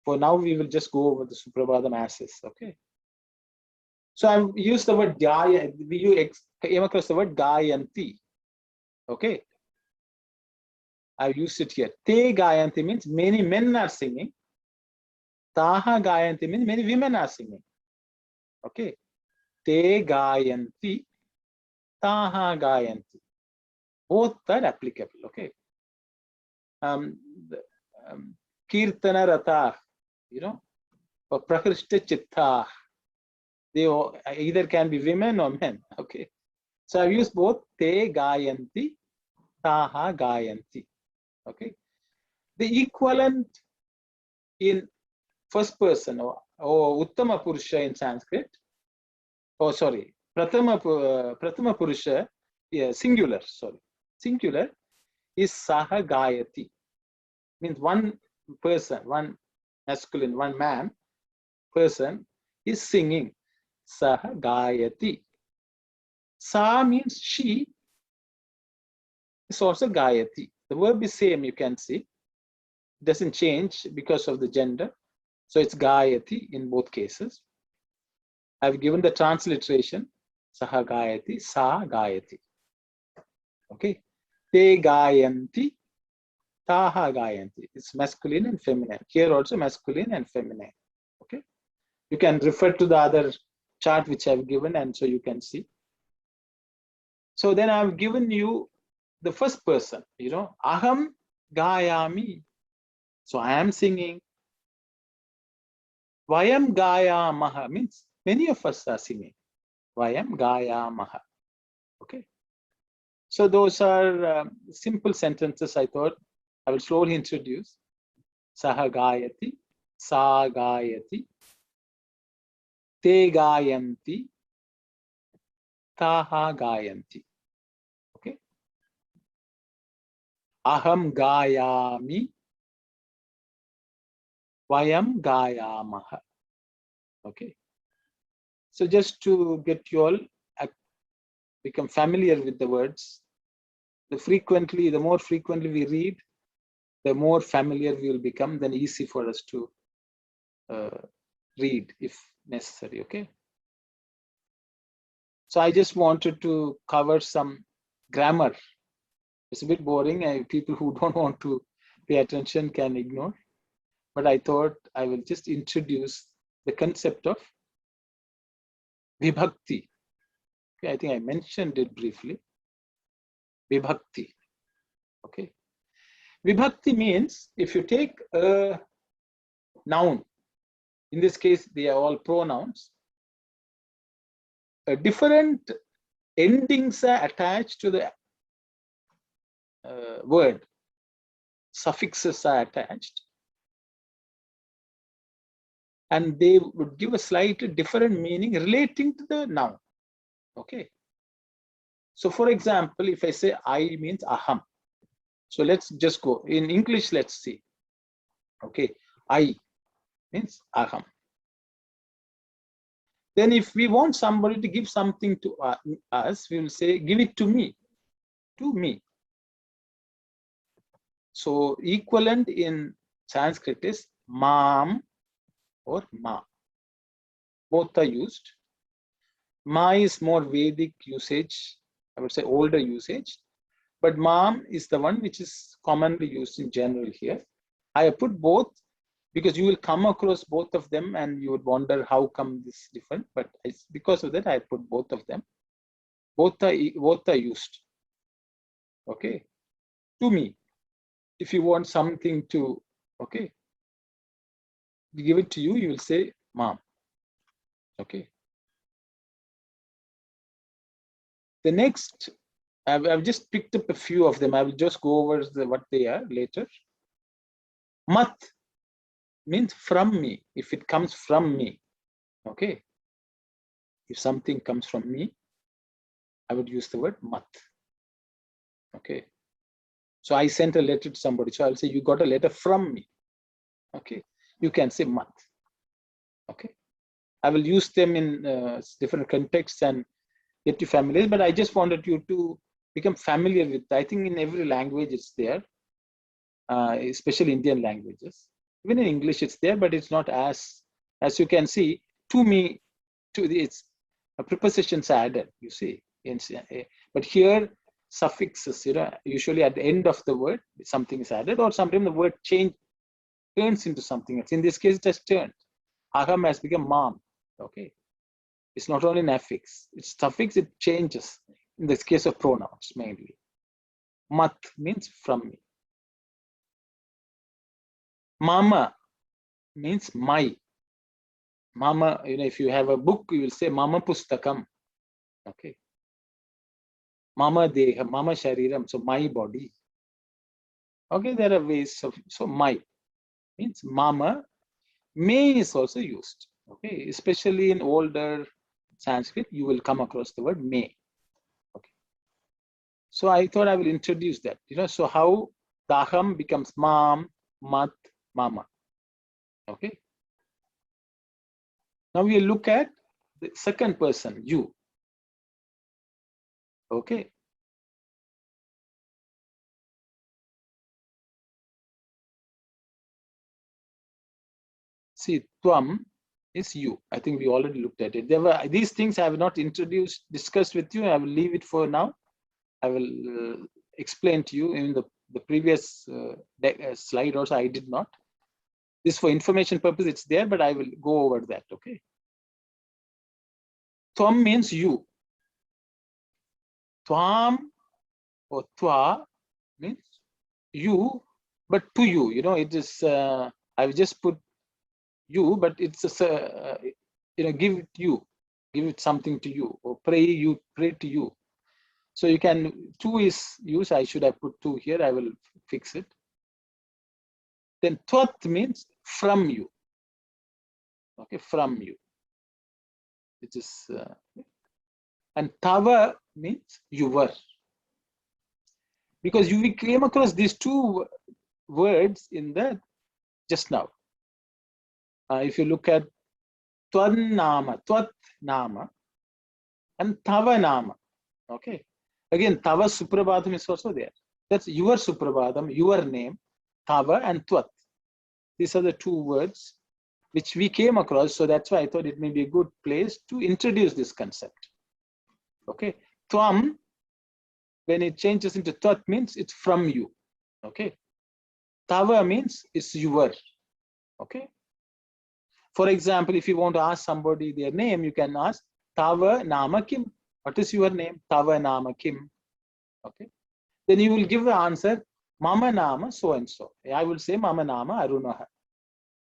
For now, we will just go over the Suprabhatam as is, okay? So I've used the word Gaya, you came across the word Gayanti, okay? I've used it here. Te Gayanti means many men are singing. Taha Gayanti means many women are singing. Okay. Te Gayanti, Taha Gayanti. Both are applicable. Okay. Kirtana Ratah, or Prakrishta Chitta. They either can be women or men. Okay. So I've used both Te Gayanti, Taha Gayanti. Okay. The equivalent in first person or Uttama Purusha in Sanskrit, Prathama Purusha, singular, singular is Saha Gayati, means one person, one masculine, one man, person is singing, Saha Gayati. Sa means she, is also Gayati. The verb is same, you can see. It doesn't change because of the gender. So it's Gayati in both cases. I've given the transliteration, Saha Gayati, Sa Gayati. Okay. Te Gayanti, Taha Gayanti. It's masculine and feminine. Here also masculine and feminine. Okay. You can refer to the other chart which I've given, and so you can see. So then I've given you the first person, Aham Gayami. So I am singing. Vayam Gayamaha means many of us are singing. Vayam Gayamaha. Okay. So those are simple sentences I thought I will slowly introduce. Saha Gayati, Sa Gayati, Te Gayanti, Taha Gayanti. Okay. Aham Gayami, Vayam Gayamaha. Okay. So just to get you all become familiar with the words, the more frequently we read, the more familiar we will become, then easy for us to read if necessary. Okay. So I just wanted to cover some grammar. It's a bit boring, and people who don't want to pay attention can ignore. But I thought I will just introduce the concept of vibhakti. Okay, I think I mentioned it briefly. Vibhakti. Okay. Vibhakti means if you take a noun, in this case they are all pronouns, different endings are attached to the word, suffixes are attached, and they would give a slightly different meaning relating to the noun. Okay. So for example, if I say I means aham. So let's just go in English, let's see. Okay. I means aham. Then if we want somebody to give something to us, we will say, give it to me, to me. So equivalent in Sanskrit is mam or ma. Both are used. Ma is more Vedic usage, I would say older usage, but mam is the one which is commonly used in general here. I have put both because you will come across both of them and you would wonder how come this is different, but it's because of that I put both of them. Both are used. Okay. to me. If you want something to, okay, give it to you, you will say mom. Okay. The next, I've just picked up a few of them. I will just go over what they are later. Mat means from me, if it comes from me. Okay. If something comes from me, I would use the word mat. Okay. So I sent a letter to somebody. So I'll say, you got a letter from me. Okay. You can say mat. Okay. I will use them in different contexts and get you familiar, but I just wanted you to become familiar with, I think in every language it's there, especially Indian languages. Even in English it's there, but it's not as you can see, to me, it's a prepositions added, you see. But here, suffixes, usually at the end of the word, something is added, or sometimes the word turns into something else. In this case, it has turned. Aham has become mom. Okay. It's not only an affix, it's suffix, it changes. In this case of pronouns mainly. Mat means from me. Mama means my. Mama, if you have a book, you will say Mama Pustakam. Okay. Mama Deha, Mama Shariram, so my body. Okay, there are ways of, so my means mama. May is also used. Okay, especially in older Sanskrit, you will come across the word may. Okay. So I thought I will introduce that. So how Daham becomes mom, mat, mama. Okay. Now we look at the second person, you. Okay. See, Tvam is you. I think we already looked at it. There were these things I have not discussed with you. I will leave it for now. I will explain to you in the previous slide also. I did not. This for information purpose, it's there, but I will go over that. Okay. Tvam means you. Tvam or twa means you, but to you. It is. I've just put you, but it's give it you, give it something to you, or pray to you. So you can, to is used. I should have put to here. I will fix it. Then twat means from you. Okay, from you. It is, and tava means you were. Because we came across these two words in the just now. If you look at twat nama, and tava nama. Okay. Again, tava suprabhatam is also there. That's your suprabhatam, your name, tava and twat. These are the two words which we came across. So that's why I thought it may be a good place to introduce this concept. Okay. Tvam, when it changes into twat, means it's from you. Okay. Tava means it's your. Okay. For example, if you want to ask somebody their name, you can ask Tava Nama Kim. What is your name? Tava Nama Kim. Okay. Then you will give the answer, Mama Nama so and so. I will say Mama Nama Arunaha.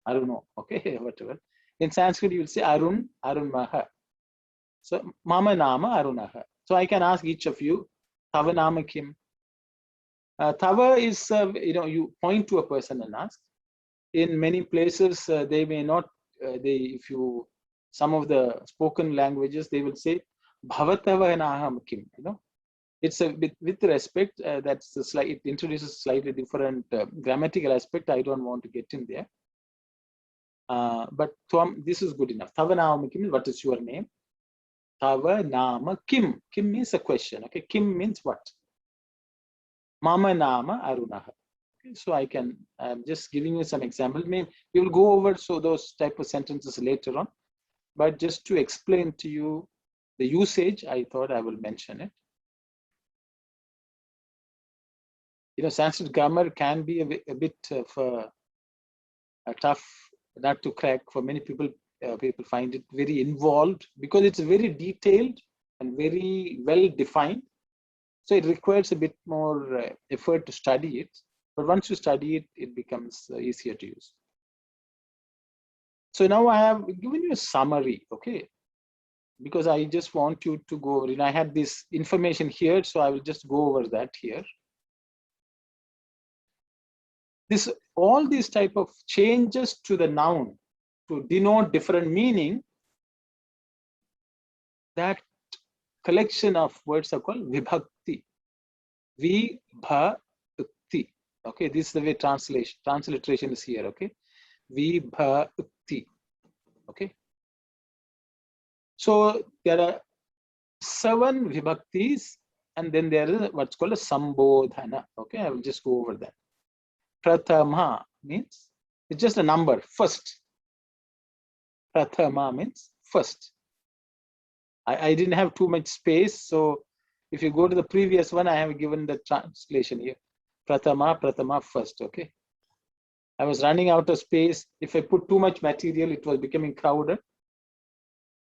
Aruno. Okay, whatever. In Sanskrit, you will say Arun Maha. So Mama Nama Arunaha. So I can ask each of you, Tava Nama Kim. Tava is, you point to a person and ask. In many places, they may not, some of the spoken languages, they will say, Bhavatava Naham Kim. It's a bit with respect. That's the slide. It introduces slightly different grammatical aspect. I don't want to get in there. But this is good enough. Tava Nama Kim, what is your name? Tava Nama Kim. Kim means a question. Okay, Kim means what? Mama Nama Arunaha. Okay, so I'm just giving you some example. We will go over those type of sentences later on. But just to explain to you the usage, I thought I will mention it. Sanskrit grammar can be a bit of a tough nut to crack for many people. People find it very involved because it's very detailed and very well defined. So it requires a bit more effort to study it. But once you study it, it becomes easier to use. So now I have given you a summary, okay? Because I just want you to go over, I had this information here, so I will just go over that here. All these type of changes to the noun to denote different meaning, that collection of words are called vibhakti. Vibhakti. Okay, this is the way transliteration is here, okay? Vibhakti. Okay. So there are 7 vibhaktis, and then there is what's called a Sambhodana. Okay, I will just go over that. Prathama means it's just a number, first. Prathama means first. I didn't have too much space, so if you go to the previous one, I have given the translation here. Prathama, first, okay? I was running out of space. If I put too much material, it was becoming crowded.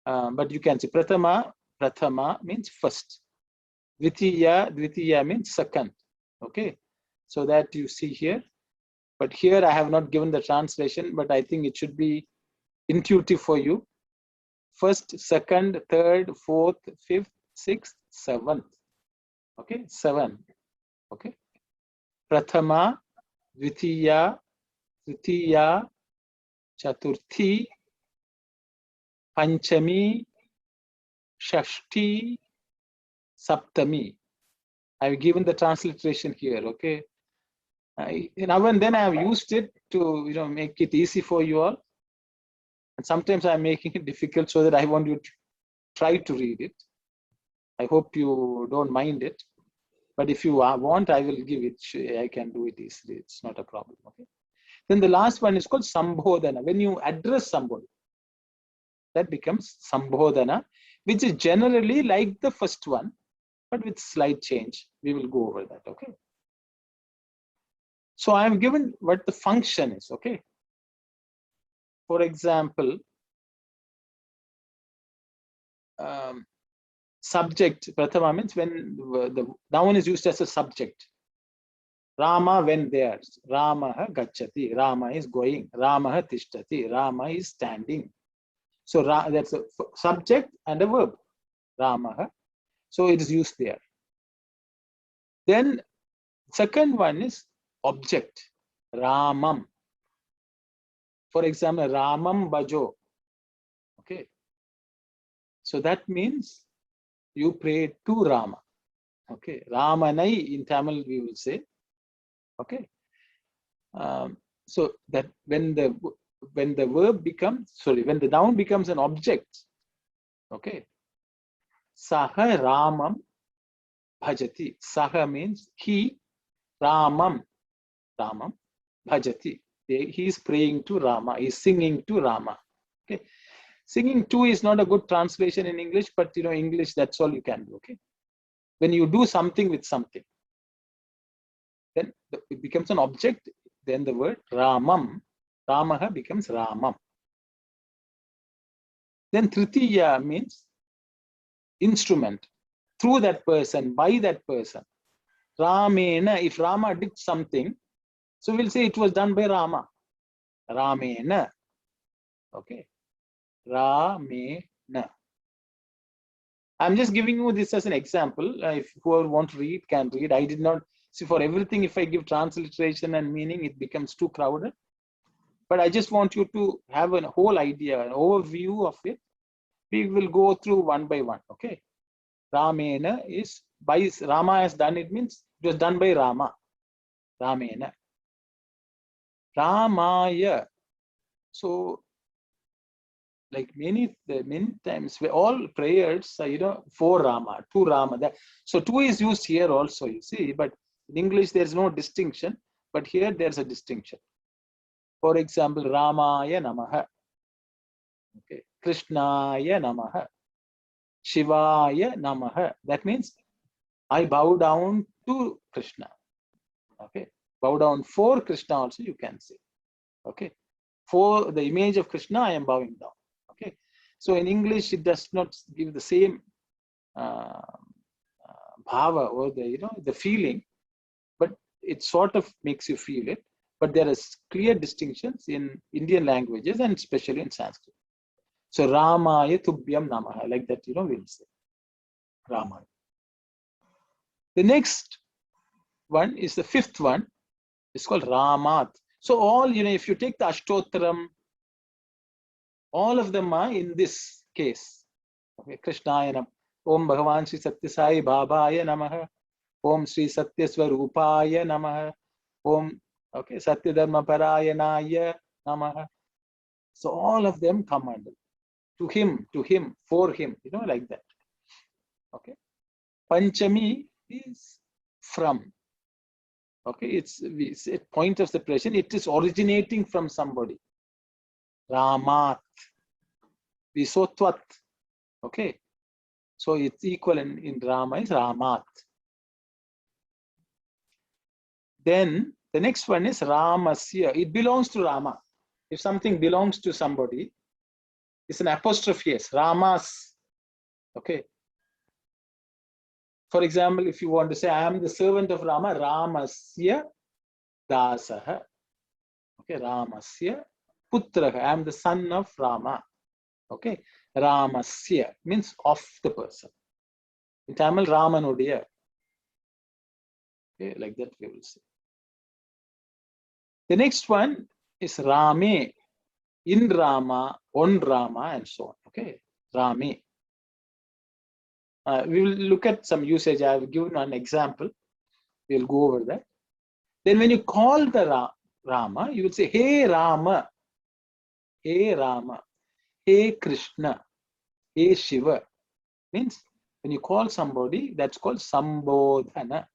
But you can see Prathama means first. Dvitiya means second, okay? So that you see here. But here I have not given the translation, but I think it should be intuitive for you. First, second, third, fourth, fifth, sixth, seventh. Okay, 7. Okay. Prathama, Dvitiya, Tritiya, Chaturthi, Panchami, Shashti, Saptami. I've given the transliteration here, okay? Now and then I have used it to make it easy for you all. And sometimes I'm making it difficult so that I want you to try to read it. I hope you don't mind it. But if you want, I will give it. I can do it easily. It's not a problem. Okay. Then the last one is called Sambhodana. When you address somebody, that becomes Sambhodana, which is generally like the first one, but with slight change. We will go over that. Okay. So I am given what the function is. Okay. For example, subject, Prathama means when the noun is used as a subject. Rama went there. Rama gacchati. Rama is going. Rama tishtati. Rama is standing. So that's a subject and a verb. Rama. So it is used there. Then second one is object. Ramam. For example, Ramam Bajo. Okay. So that means you pray to Rama. Okay. Ramanai in Tamil we will say. Okay. So that when the verb becomes, when the noun becomes an object, okay. Saha Ramam bhajati. Saha means he, Ramam bhajati. He is praying to Rama. He is singing to Rama. Okay. Singing to is not a good translation in English, but English, that's all you can do. Okay. When you do something with something, then it becomes an object. Then the word Ramam, Ramaha becomes Ramam. Then Tritiya means instrument. Through that person, by that person. Ramena, if Rama did something, so we'll say it was done by Rama. Ramena. Okay. Ramena. I'm just giving you this as an example. If whoever wants to read can read. I did not see for everything. If I give transliteration and meaning, it becomes too crowded. But I just want you to have a whole idea, an overview of it. We will go through one by one. Okay. Ramena is by Rama has done it, means it was done by Rama. Ramena. Ramaya. So, like many times, all prayers are, for Rama, to Rama. So, two is used here also, you see, but in English there's no distinction, but here there's a distinction. For example, Ramaya Namaha. Okay. Krishnaya Namaha. Shivaya Namaha. That means I bow down to Krishna. Okay. Bow down for Krishna also you can say. Okay. For the image of Krishna, I am bowing down. Okay. So in English, it does not give the same bhav bhava or the, the feeling, but it sort of makes you feel it. But there are clear distinctions in Indian languages and especially in Sanskrit. So Ramaya Tubhyam Namaha, like that, we'll say Ramaya. The next one is the fifth one. It's called Ramat. So all, if you take the Ashtottaram, all of them are in this case. Okay, Krishnaya Nam. Om Bhagavan Sri Satya Sai Babaya Namaha. Om Sri Satya Swarupaya Namaha. Om Satya Dharma Parayanaya Namaha. So all of them come under to him, for him, like that. Okay. Panchami is from. Okay, it's a point of separation. It is originating from somebody. Ramat. Visotvat. Okay. So it's equal in Rama is Ramat. Then the next one is Ramasya. It belongs to Rama. If something belongs to somebody, it's an apostrophe S. Ramas. Okay. For example, if you want to say, I am the servant of Rama, Ramasya Dasaha. Okay, Ramasya Putraha. I am the son of Rama. Okay, Ramasya means of the person. In Tamil, Ramanudiya. Okay, like that we will say. The next one is Rame, in Rama, on Rama, and so on. Okay, Rame. We will look at some usage. I have given an example. We will go over that. Then when you call the Rama, you will say, Hey Rama, Hey Rama, Hey Krishna, Hey Shiva. Means when you call somebody, that's called Sambhodana.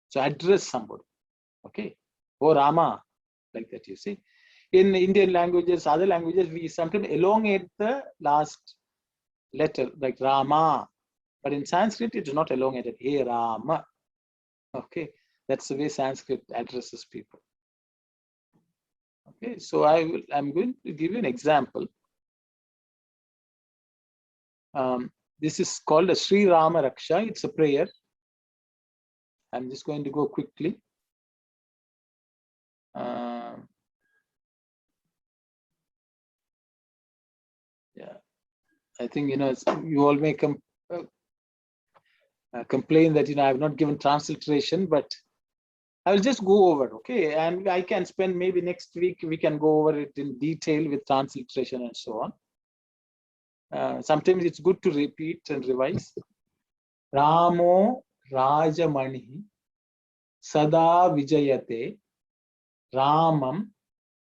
So address somebody. Okay. Oh Rama, like that you see. In Indian languages, other languages, we sometimes elongate the last letter, like Rama. But in Sanskrit, it is not elongated. Hey Rama. Okay. That's the way Sanskrit addresses people. Okay. So I'm going to give you an example. This is called a Sri Rama Raksha. It's a prayer. I'm just going to go quickly. Yeah, I think you all may complain that I have not given transliteration, but I will just go over, okay? And I can spend maybe next week we can go over it in detail with transliteration and so on. Sometimes it's good to repeat and revise. Ramo Rajamani Sada Vijayate Ramam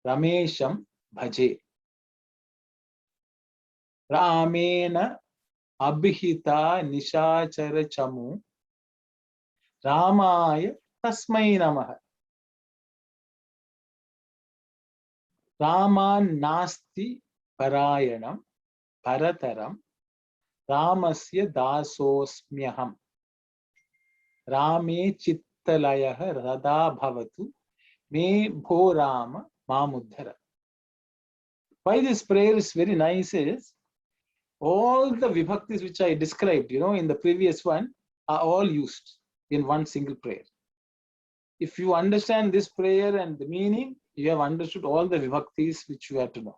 Ramesham Bhaje. Ramena Abhita Nishachara Chamu Ramaya Tasmai Namaha. Raman Nasti Parayanam Parataram Ramasya Dasosmyaham. Rame Chittalayah Radha Bhavatu Me Bho Rama Mamuddhara. Why this prayer is very nice is all the vibhaktis which I described, in the previous one are all used in one single prayer. If you understand this prayer and the meaning, you have understood all the vibhaktis which you have to know.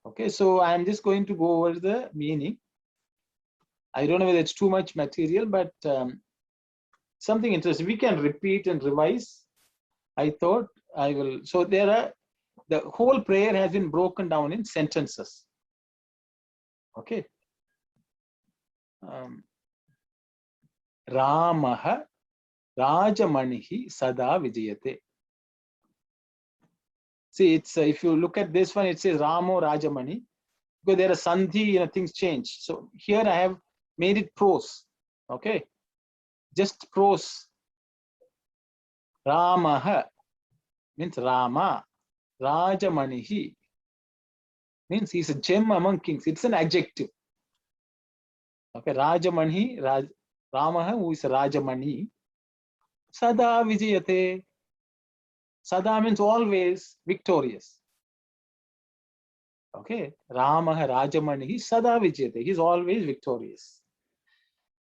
Okay, so I am just going to go over the meaning. I don't know whether it's too much material, but something interesting. We can repeat and revise. I thought I will. So the whole prayer has been broken down in sentences. Okay. Ramaha Rajamanihi Sada Vijayate. See, it's if you look at this one, it says Ramo Rajamani, because there are sandhi, things change. So here I have made it prose. Okay, just prose. Ramaha means Rama. Rajamanihi means he's a gem among kings. It's an adjective. Okay, Rajamani, Ramaha, who is Rajamani. Sada Vijayate. Sada means always victorious. Okay, Ramaha Rajamani, Sada Vijayate. He's always victorious.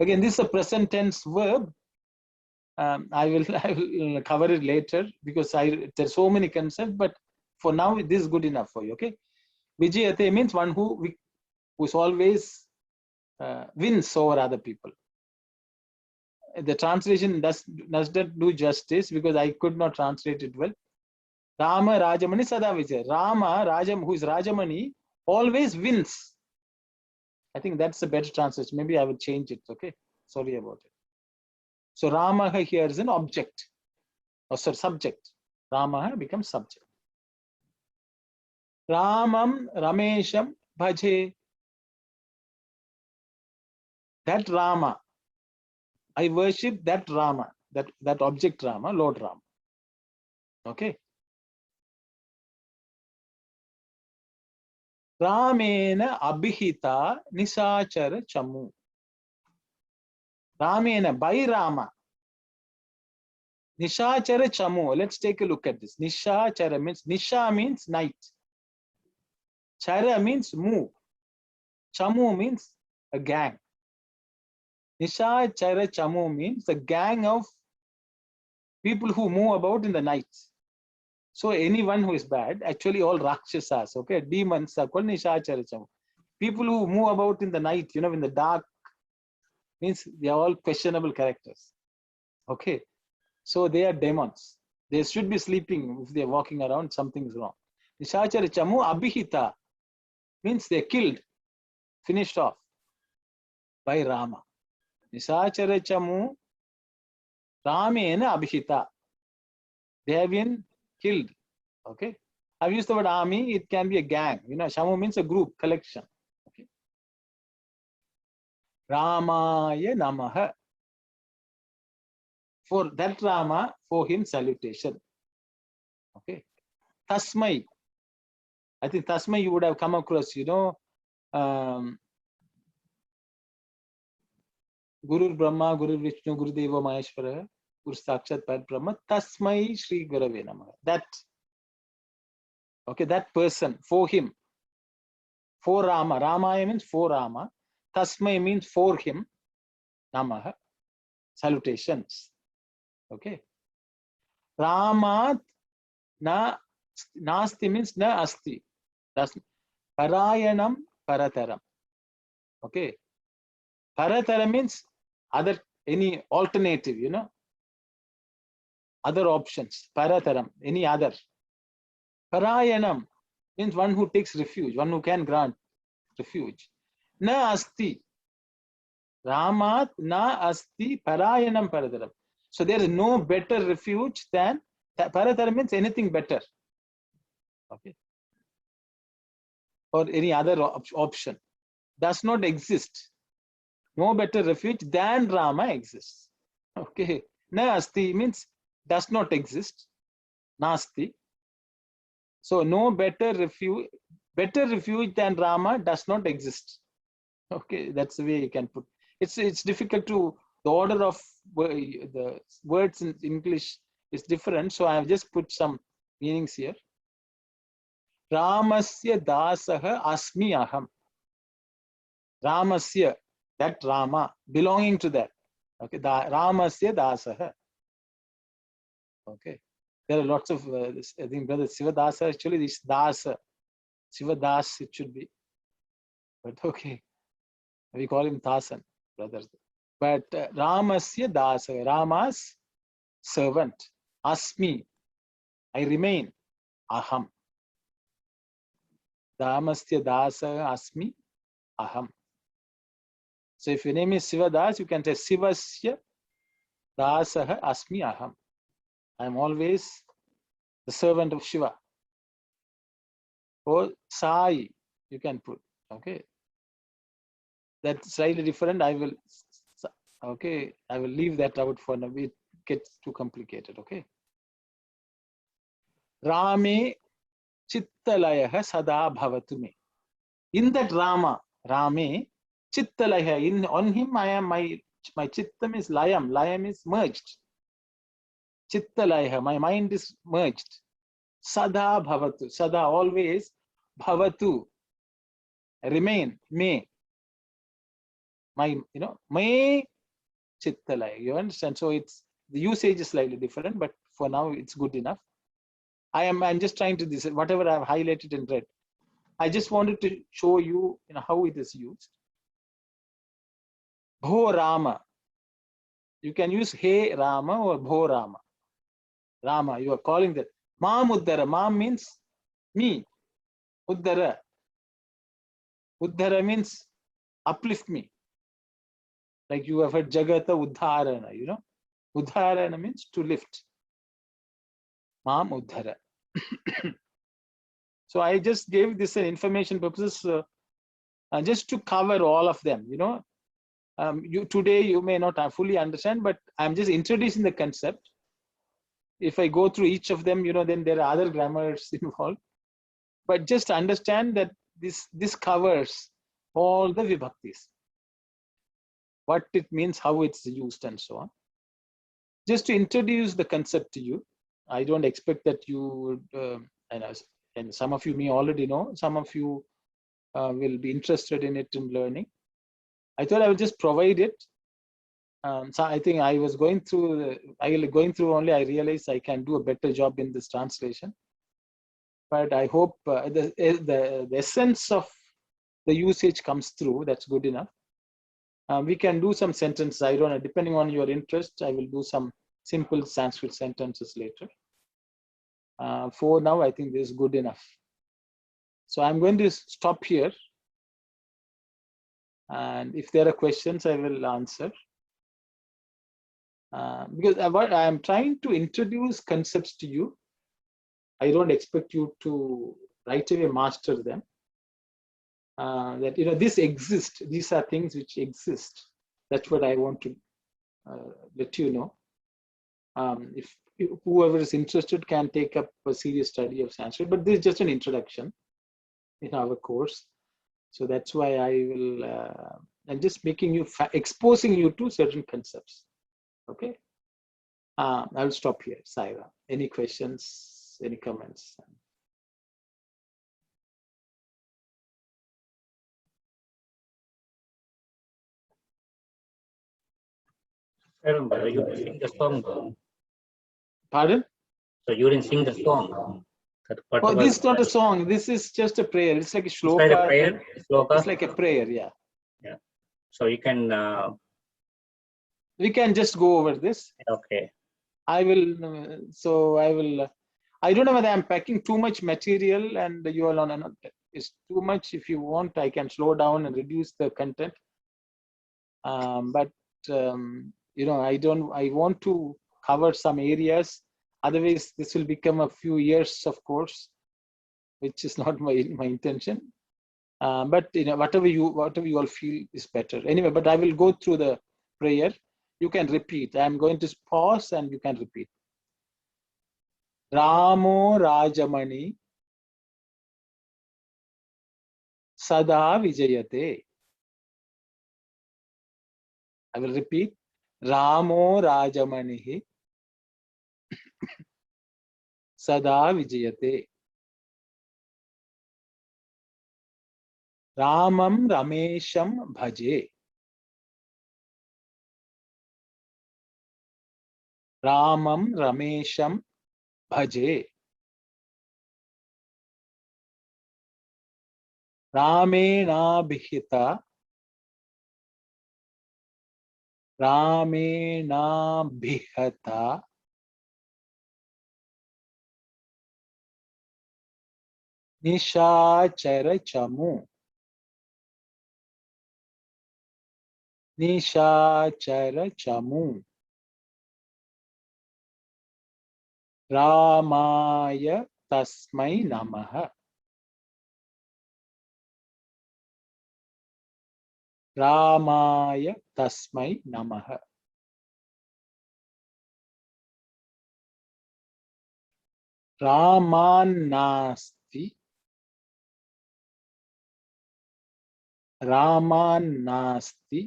Again, this is a present tense verb. I will cover it later because there's so many concepts, but for now this is good enough for you. Okay, Vijayate means one who's always wins over other people. The translation does not do justice because I could not translate it well. Rama Rajamani Sada Vijay. Rama Rajam, who is Rajamani, always wins. I think that's a better translation. Maybe I will change it. Okay, sorry about it. So Rama here is an object, or sorry, subject. Rama becomes subject. Ramam Ramesham Bhaje. That Rama, I worship that Rama, that object Rama, Lord Rama. Okay. Ramena Abhihita Nisachara Chamu. Ramena, by Rama. Nishachara Chamu. Let's take a look at this. Nishachara means, Nisha means night. Chara means move. Chamu means a gang. Nishachara Chamu means a gang of people who move about in the night. So anyone who is bad, actually all Rakshasas, okay, demons are called Nishachara Chamu. People who move about in the night, in the dark, means they are all questionable characters. Okay, so they are demons. They should be sleeping. If they are walking around, something is wrong. Nishachara Chamu Abhihita means they are killed, finished off by Rama. Nishachara Chamu Ramena Abhihita. They have been killed. Okay. I've used the word army. It can be a gang. Shamu means a group, collection. Okay. Ramaya Namaha. For that Rama, for him salutation. Okay. Tasmai. I think Tasmai you would have come across, Guru Brahma, Guru Vishnu, Guru Deva Maheshwara, Guru Sakshat Pad Brahma, Tasmai Shri Gurave Namaha. That, okay, that person, for him, for Rama. Ramaya means for Rama. Tasmai means for him. Namaha. Salutations. Okay. Ramat na nasti means na asti. That's Parayanam Parataram. Okay. Parataram means any alternative, other options. Parataram, any other. Parayanam means one who takes refuge, one who can grant refuge. Na asti. Ramat na asti parayanam parataram. So there is no better refuge than parataram means anything better. Okay. Or any other option. Does not exist. No better refuge than Rama exists. Okay. Na asti means does not exist. Nasti. So no better refuge than Rama does not exist. Okay, that's the way you can put. It's difficult to, the order of the words in English is different. So I have just put some meanings here. Ramasya dasaha asmi aham. Ramasya, that Rama, belonging to that. Okay, Ramasya dasaha. Okay, there are lots of, I think brother Shiva Dasa, actually this Dasa, Shiva Das it should be. But okay, we call him Dasan, brothers. But Ramasya Dasa, Rama's servant, Asmi, I remain, Aham. Ramasya Dasa, Asmi, Aham. So if your name is Shiva Das, you can say Shivasya Dasaha Asmi Aham. I am always the servant of Shiva. Or Sai, you can put. Okay. That's slightly different. I will leave that out for now. It gets too complicated. Okay. Rame Chittalayaha Sada Bhavatume. In that Rama, Rame Chittalayaha, on him I am my chittam is layam. Layam is merged. Chittalayaha, my mind is merged. Sada Bhavatu. Sada always. Bhavatu. Remain. May. May Chittalaya. You understand? So it's the usage is slightly different, but for now it's good enough. I'm just trying to this whatever I've highlighted in red. I just wanted to show you, how it is used. Bho Rama. You can use Hey Rama or Bho Rama. Rama, you are calling that. Mam Uddara. Mam means me. Uddara. Uddara means uplift me. Like you have heard Jagata Uddharana, Uddharana means to lift. Mam Uddhara. So I just gave this information purposes just to cover all of them, today you may not fully understand, but I'm just introducing the concept. If I go through each of them, then there are other grammars involved. But just understand that this covers all the vibhaktis, what it means, how it's used, and so on. Just to introduce the concept to you. I don't expect that you would, and some of you may already know, some of you will be interested in it in learning. I thought I would just provide it. So I think I was going through only, I realized I can do a better job in this translation. But I hope the essence of the usage comes through. That's good enough. We can do some sentences. I don't know, depending on your interest, I will do some simple Sanskrit sentences later. For now, I think this is good enough. So I'm going to stop here. And if there are questions, I will answer. Because I am trying to introduce concepts to you. I don't expect you to right away master them. That this exists. These are things which exist. That's what I want to let you know. If whoever is interested can take up a serious study of Sanskrit, but this is just an introduction in our course. So that's why I will. I'm just making you exposing you to certain concepts. Okay. I'll stop here. Saira, any questions? Any comments? Remember, you didn't sing the song. Pardon? So you didn't sing the song. Oh, this is not a song. This is just a prayer. It's like a shloka. It's like a prayer. Shloka. It's like a prayer. Yeah. Yeah. So you can. We can just go over this. Okay. I will. So I will. I don't know whether I'm packing too much material and you all on. It's too much. If you want, I can slow down and reduce the content. But I don't. I want to cover some areas. Otherwise, this will become a few years of course, which is not my intention. But whatever you all feel is better. Anyway, but I will go through the prayer. You can repeat. I'm going to pause and you can repeat. Ramo Rajamani Sada Vijayate. I will repeat. Ramo Rajamani Sada Vijayate. Ramam Ramesham Bhaje. Ramam Ramesham Bhaje. Ramena Bhita. Ramena Bhihata. Nishachara Chamu. Nishachara Chamu. Ramaya Tasmai Namaha. Ramaya Tasmai Namaha. Ramanasti. Ramanasti.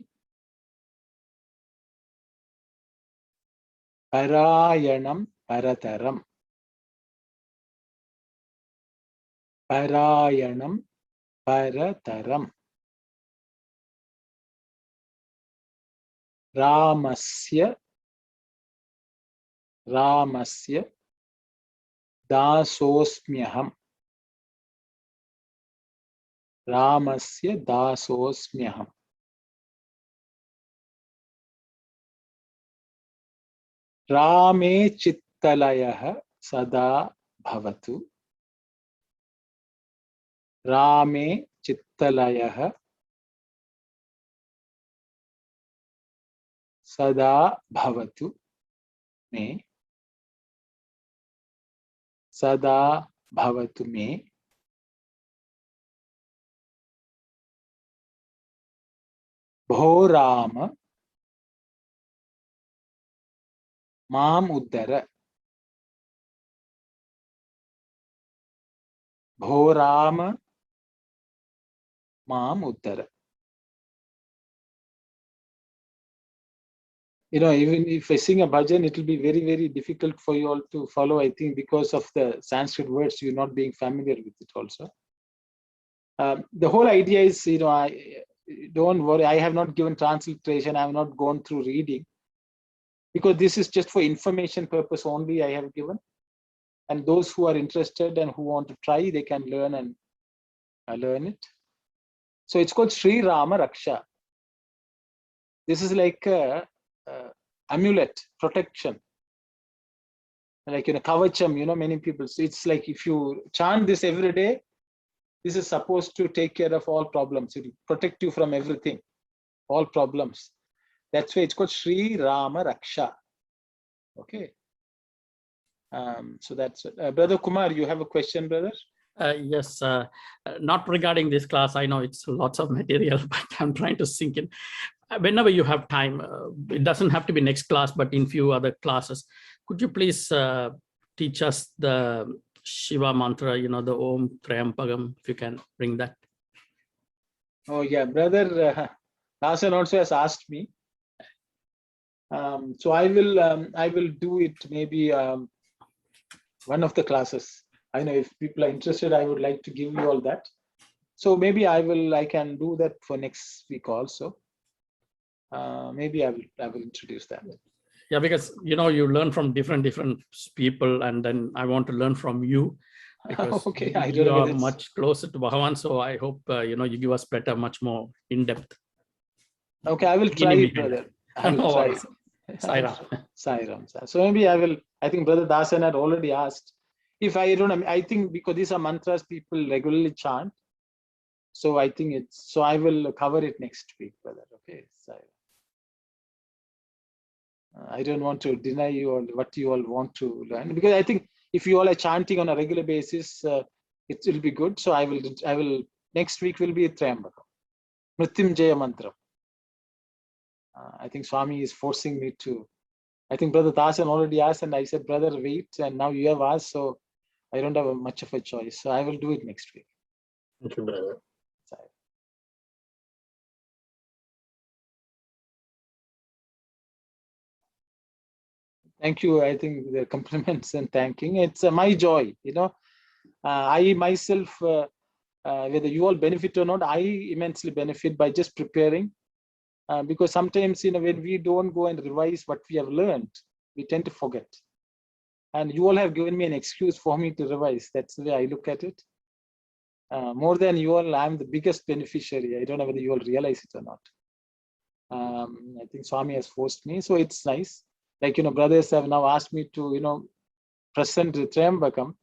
Parayanam Parataram. Parayanam Parataram. Ramasya dasosmyaham. Ramasya dasosmyaham. Rame chittalayah sada bhavatu. Rame chittalayah sada bhavatu me. Sada bhavatu me. Bho Rama Mam Uddara. Bho Rama Mam Uddara. Even if I sing a bhajan, it will be very, very difficult for you all to follow, I think, because of the Sanskrit words, you're not being familiar with it also. The whole idea is, don't worry, I have not given transliteration, I have not gone through reading, because this is just for information purpose only I have given. And those who are interested and who want to try, they can learn and learn it. So it's called Sri Rama Raksha. This is like a amulet, protection. Like kavacham, many people. So it's like if you chant this every day, this is supposed to take care of all problems. It will protect you from everything, all problems. That's why it's called Sri Rama Raksha. Okay. So that's it. Brother Kumar, you have a question, brother? Yes, not regarding this class. I know it's lots of material, but I'm trying to sink in. Whenever you have time, it doesn't have to be next class, but in few other classes, could you please teach us the Shiva Mantra, the Om Triampagam, if you can bring that? Oh yeah, brother Hasan also has asked me. So I will do it maybe one of the classes. I know if people are interested, I would like to give you all that. So maybe I can do that for next week also. Maybe I will introduce that. Yeah, because you learn from different people, and then I want to learn from you, because okay, you are much closer to Bhagavan. So I hope you give us better, much more in depth. Okay, I will try, brother. I will try. Sairam. So maybe I think Brother Dasan had already asked. If I don't know, I think because these are mantras people regularly chant. So I think I will cover it next week, brother. Okay. I don't want to deny you all what you all want to learn, because I think if you all are chanting on a regular basis, it will be good. So I will next week will be Triambakam, Mrityunjaya Mantra. I think Swami is forcing me to. I think Brother Dasan already asked, and I said, brother, wait, and now you have asked, so I don't have much of a choice. So I will do it next week. Thank you, brother. Thank you. I think the compliments and thanking. It's my joy. I myself, whether you all benefit or not, I immensely benefit by just preparing. Because sometimes, when we don't go and revise what we have learned, we tend to forget. And you all have given me an excuse for me to revise. That's the way I look at it. More than you all, I'm the biggest beneficiary. I don't know whether you all realize it or not. I think Swami has forced me, so it's nice. Like, brothers have now asked me to, present Triambakam.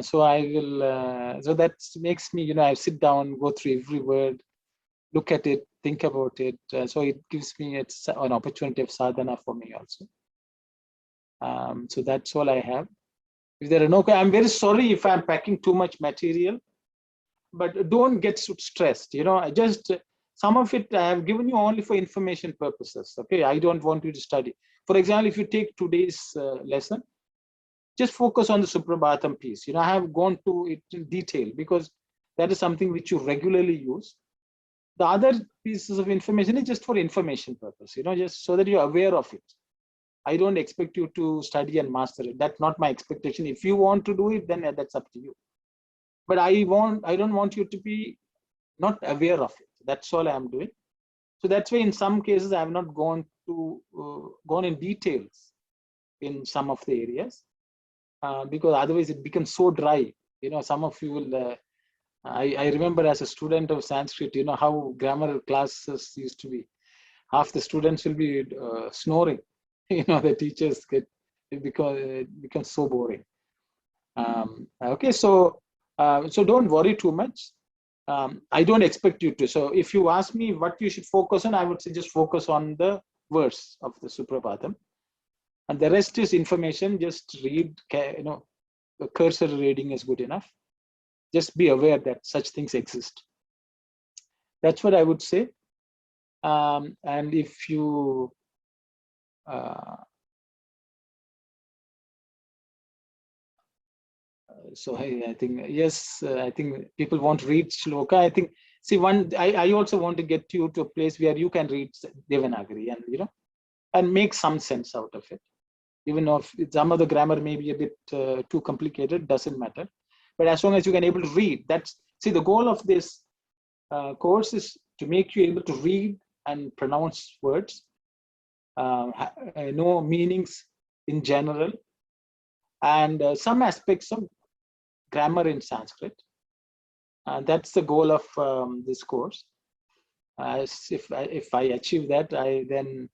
So I will, so that makes me, I sit down, go through every word, look at it, think about it. So it gives me an opportunity of sadhana for me also. So that's all I have. If there are no, I'm very sorry if I'm packing too much material, but don't get stressed. Just some of it I have given you only for information purposes. Okay, I don't want you to study. For example, if you take today's lesson, just focus on the Suprabhatam piece. I have gone to it in detail because that is something which you regularly use. The other pieces of information is just for information purpose, just so that you're aware of it. I don't expect you to study and master it. That's not my expectation. If you want to do it, then that's up to you. But I don't want you to be not aware of it. That's all I am doing. So that's why in some cases I have not gone to go on in details in some of the areas, because otherwise it becomes so dry. Some of you will, I remember as a student of Sanskrit, how grammar classes used to be. Half the students will be snoring. The teachers it becomes so boring. Okay, so don't worry too much. I don't expect you to. So if you ask me what you should focus on, I would say just focus on the verse of the Suprabhatam, and the rest is information. Just read. The cursor reading is good enough. Just be aware that such things exist. That's what I would say. And if you so I think, yes, I think people want to read shloka. I think, see, I also want to get you to a place where you can read Devanagari and make some sense out of it. Even if some of the grammar may be a bit too complicated, doesn't matter. But as long as you can able to read, the goal of this course is to make you able to read and pronounce words, know meanings in general, and some aspects of grammar in Sanskrit. That's the goal of this course. If I achieve that, I then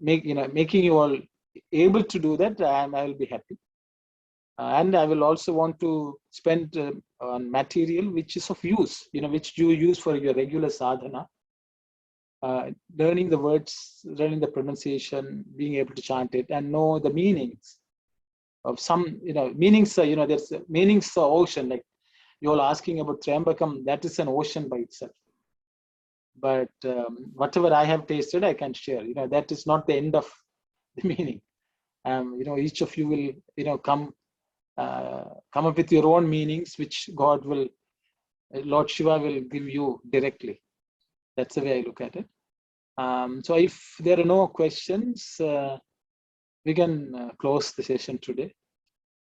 making you all able to do that, I will be happy. And I will also want to spend on material which is of use, which you use for your regular sadhana. Learning the words, learning the pronunciation, being able to chant it, and know the meanings of some, meanings. There's meanings of ocean. Like you're asking about Triambakam, that is an ocean by itself. But whatever I have tasted, I can share. That is not the end of the meaning. Each of you will, come up with your own meanings, which Lord Shiva will give you directly. That's the way I look at it. So if there are no questions, we can close the session today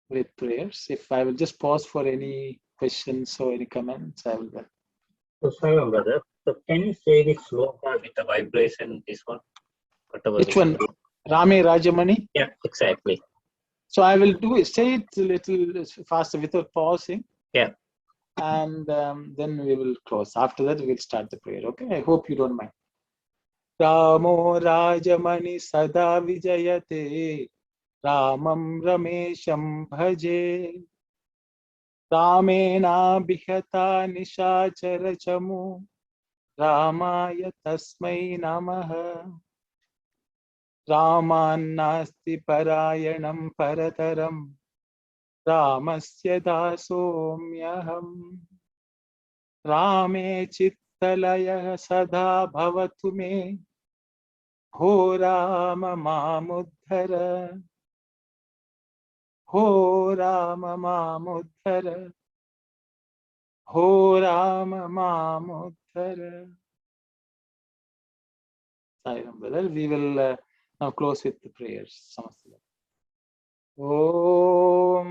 with prayers. If I will just pause for any questions or any comments, I will. So, sorry, brother. So, can you say the sloka with the vibration? This one? Which one? Rame Rajamani? Yeah, exactly. So I will say it a little faster without pausing. Yeah. And then we will close. After that, we'll start the prayer. Okay. I hope you don't mind. Ramo Rajamani Sada Vijayate Ramam Ramesham Bhaje Ramena Bihata Nishachara Chamu Ramaya Tasmai Namaha Ramannasti Parayanam Parataram Ramasya Dasomyaham Rame Chittalaya Sada Bhavatu Me Ho Rama Mamuddhara Ho Rama Mamuddhara Ho Rama Mamuddhara. Brother, we will now close with the prayers. Samasa. Om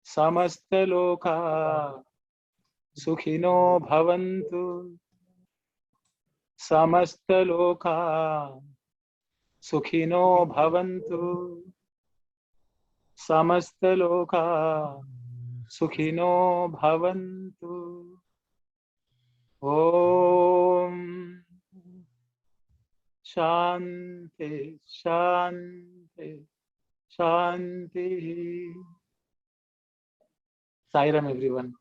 Samasta Loka Sukhino Bhavantu Samasta Loka Sukhino Bhavantu Samasta Loka Sukhino Bhavantu. Om Shanti Shanti Shanti. Sairam everyone.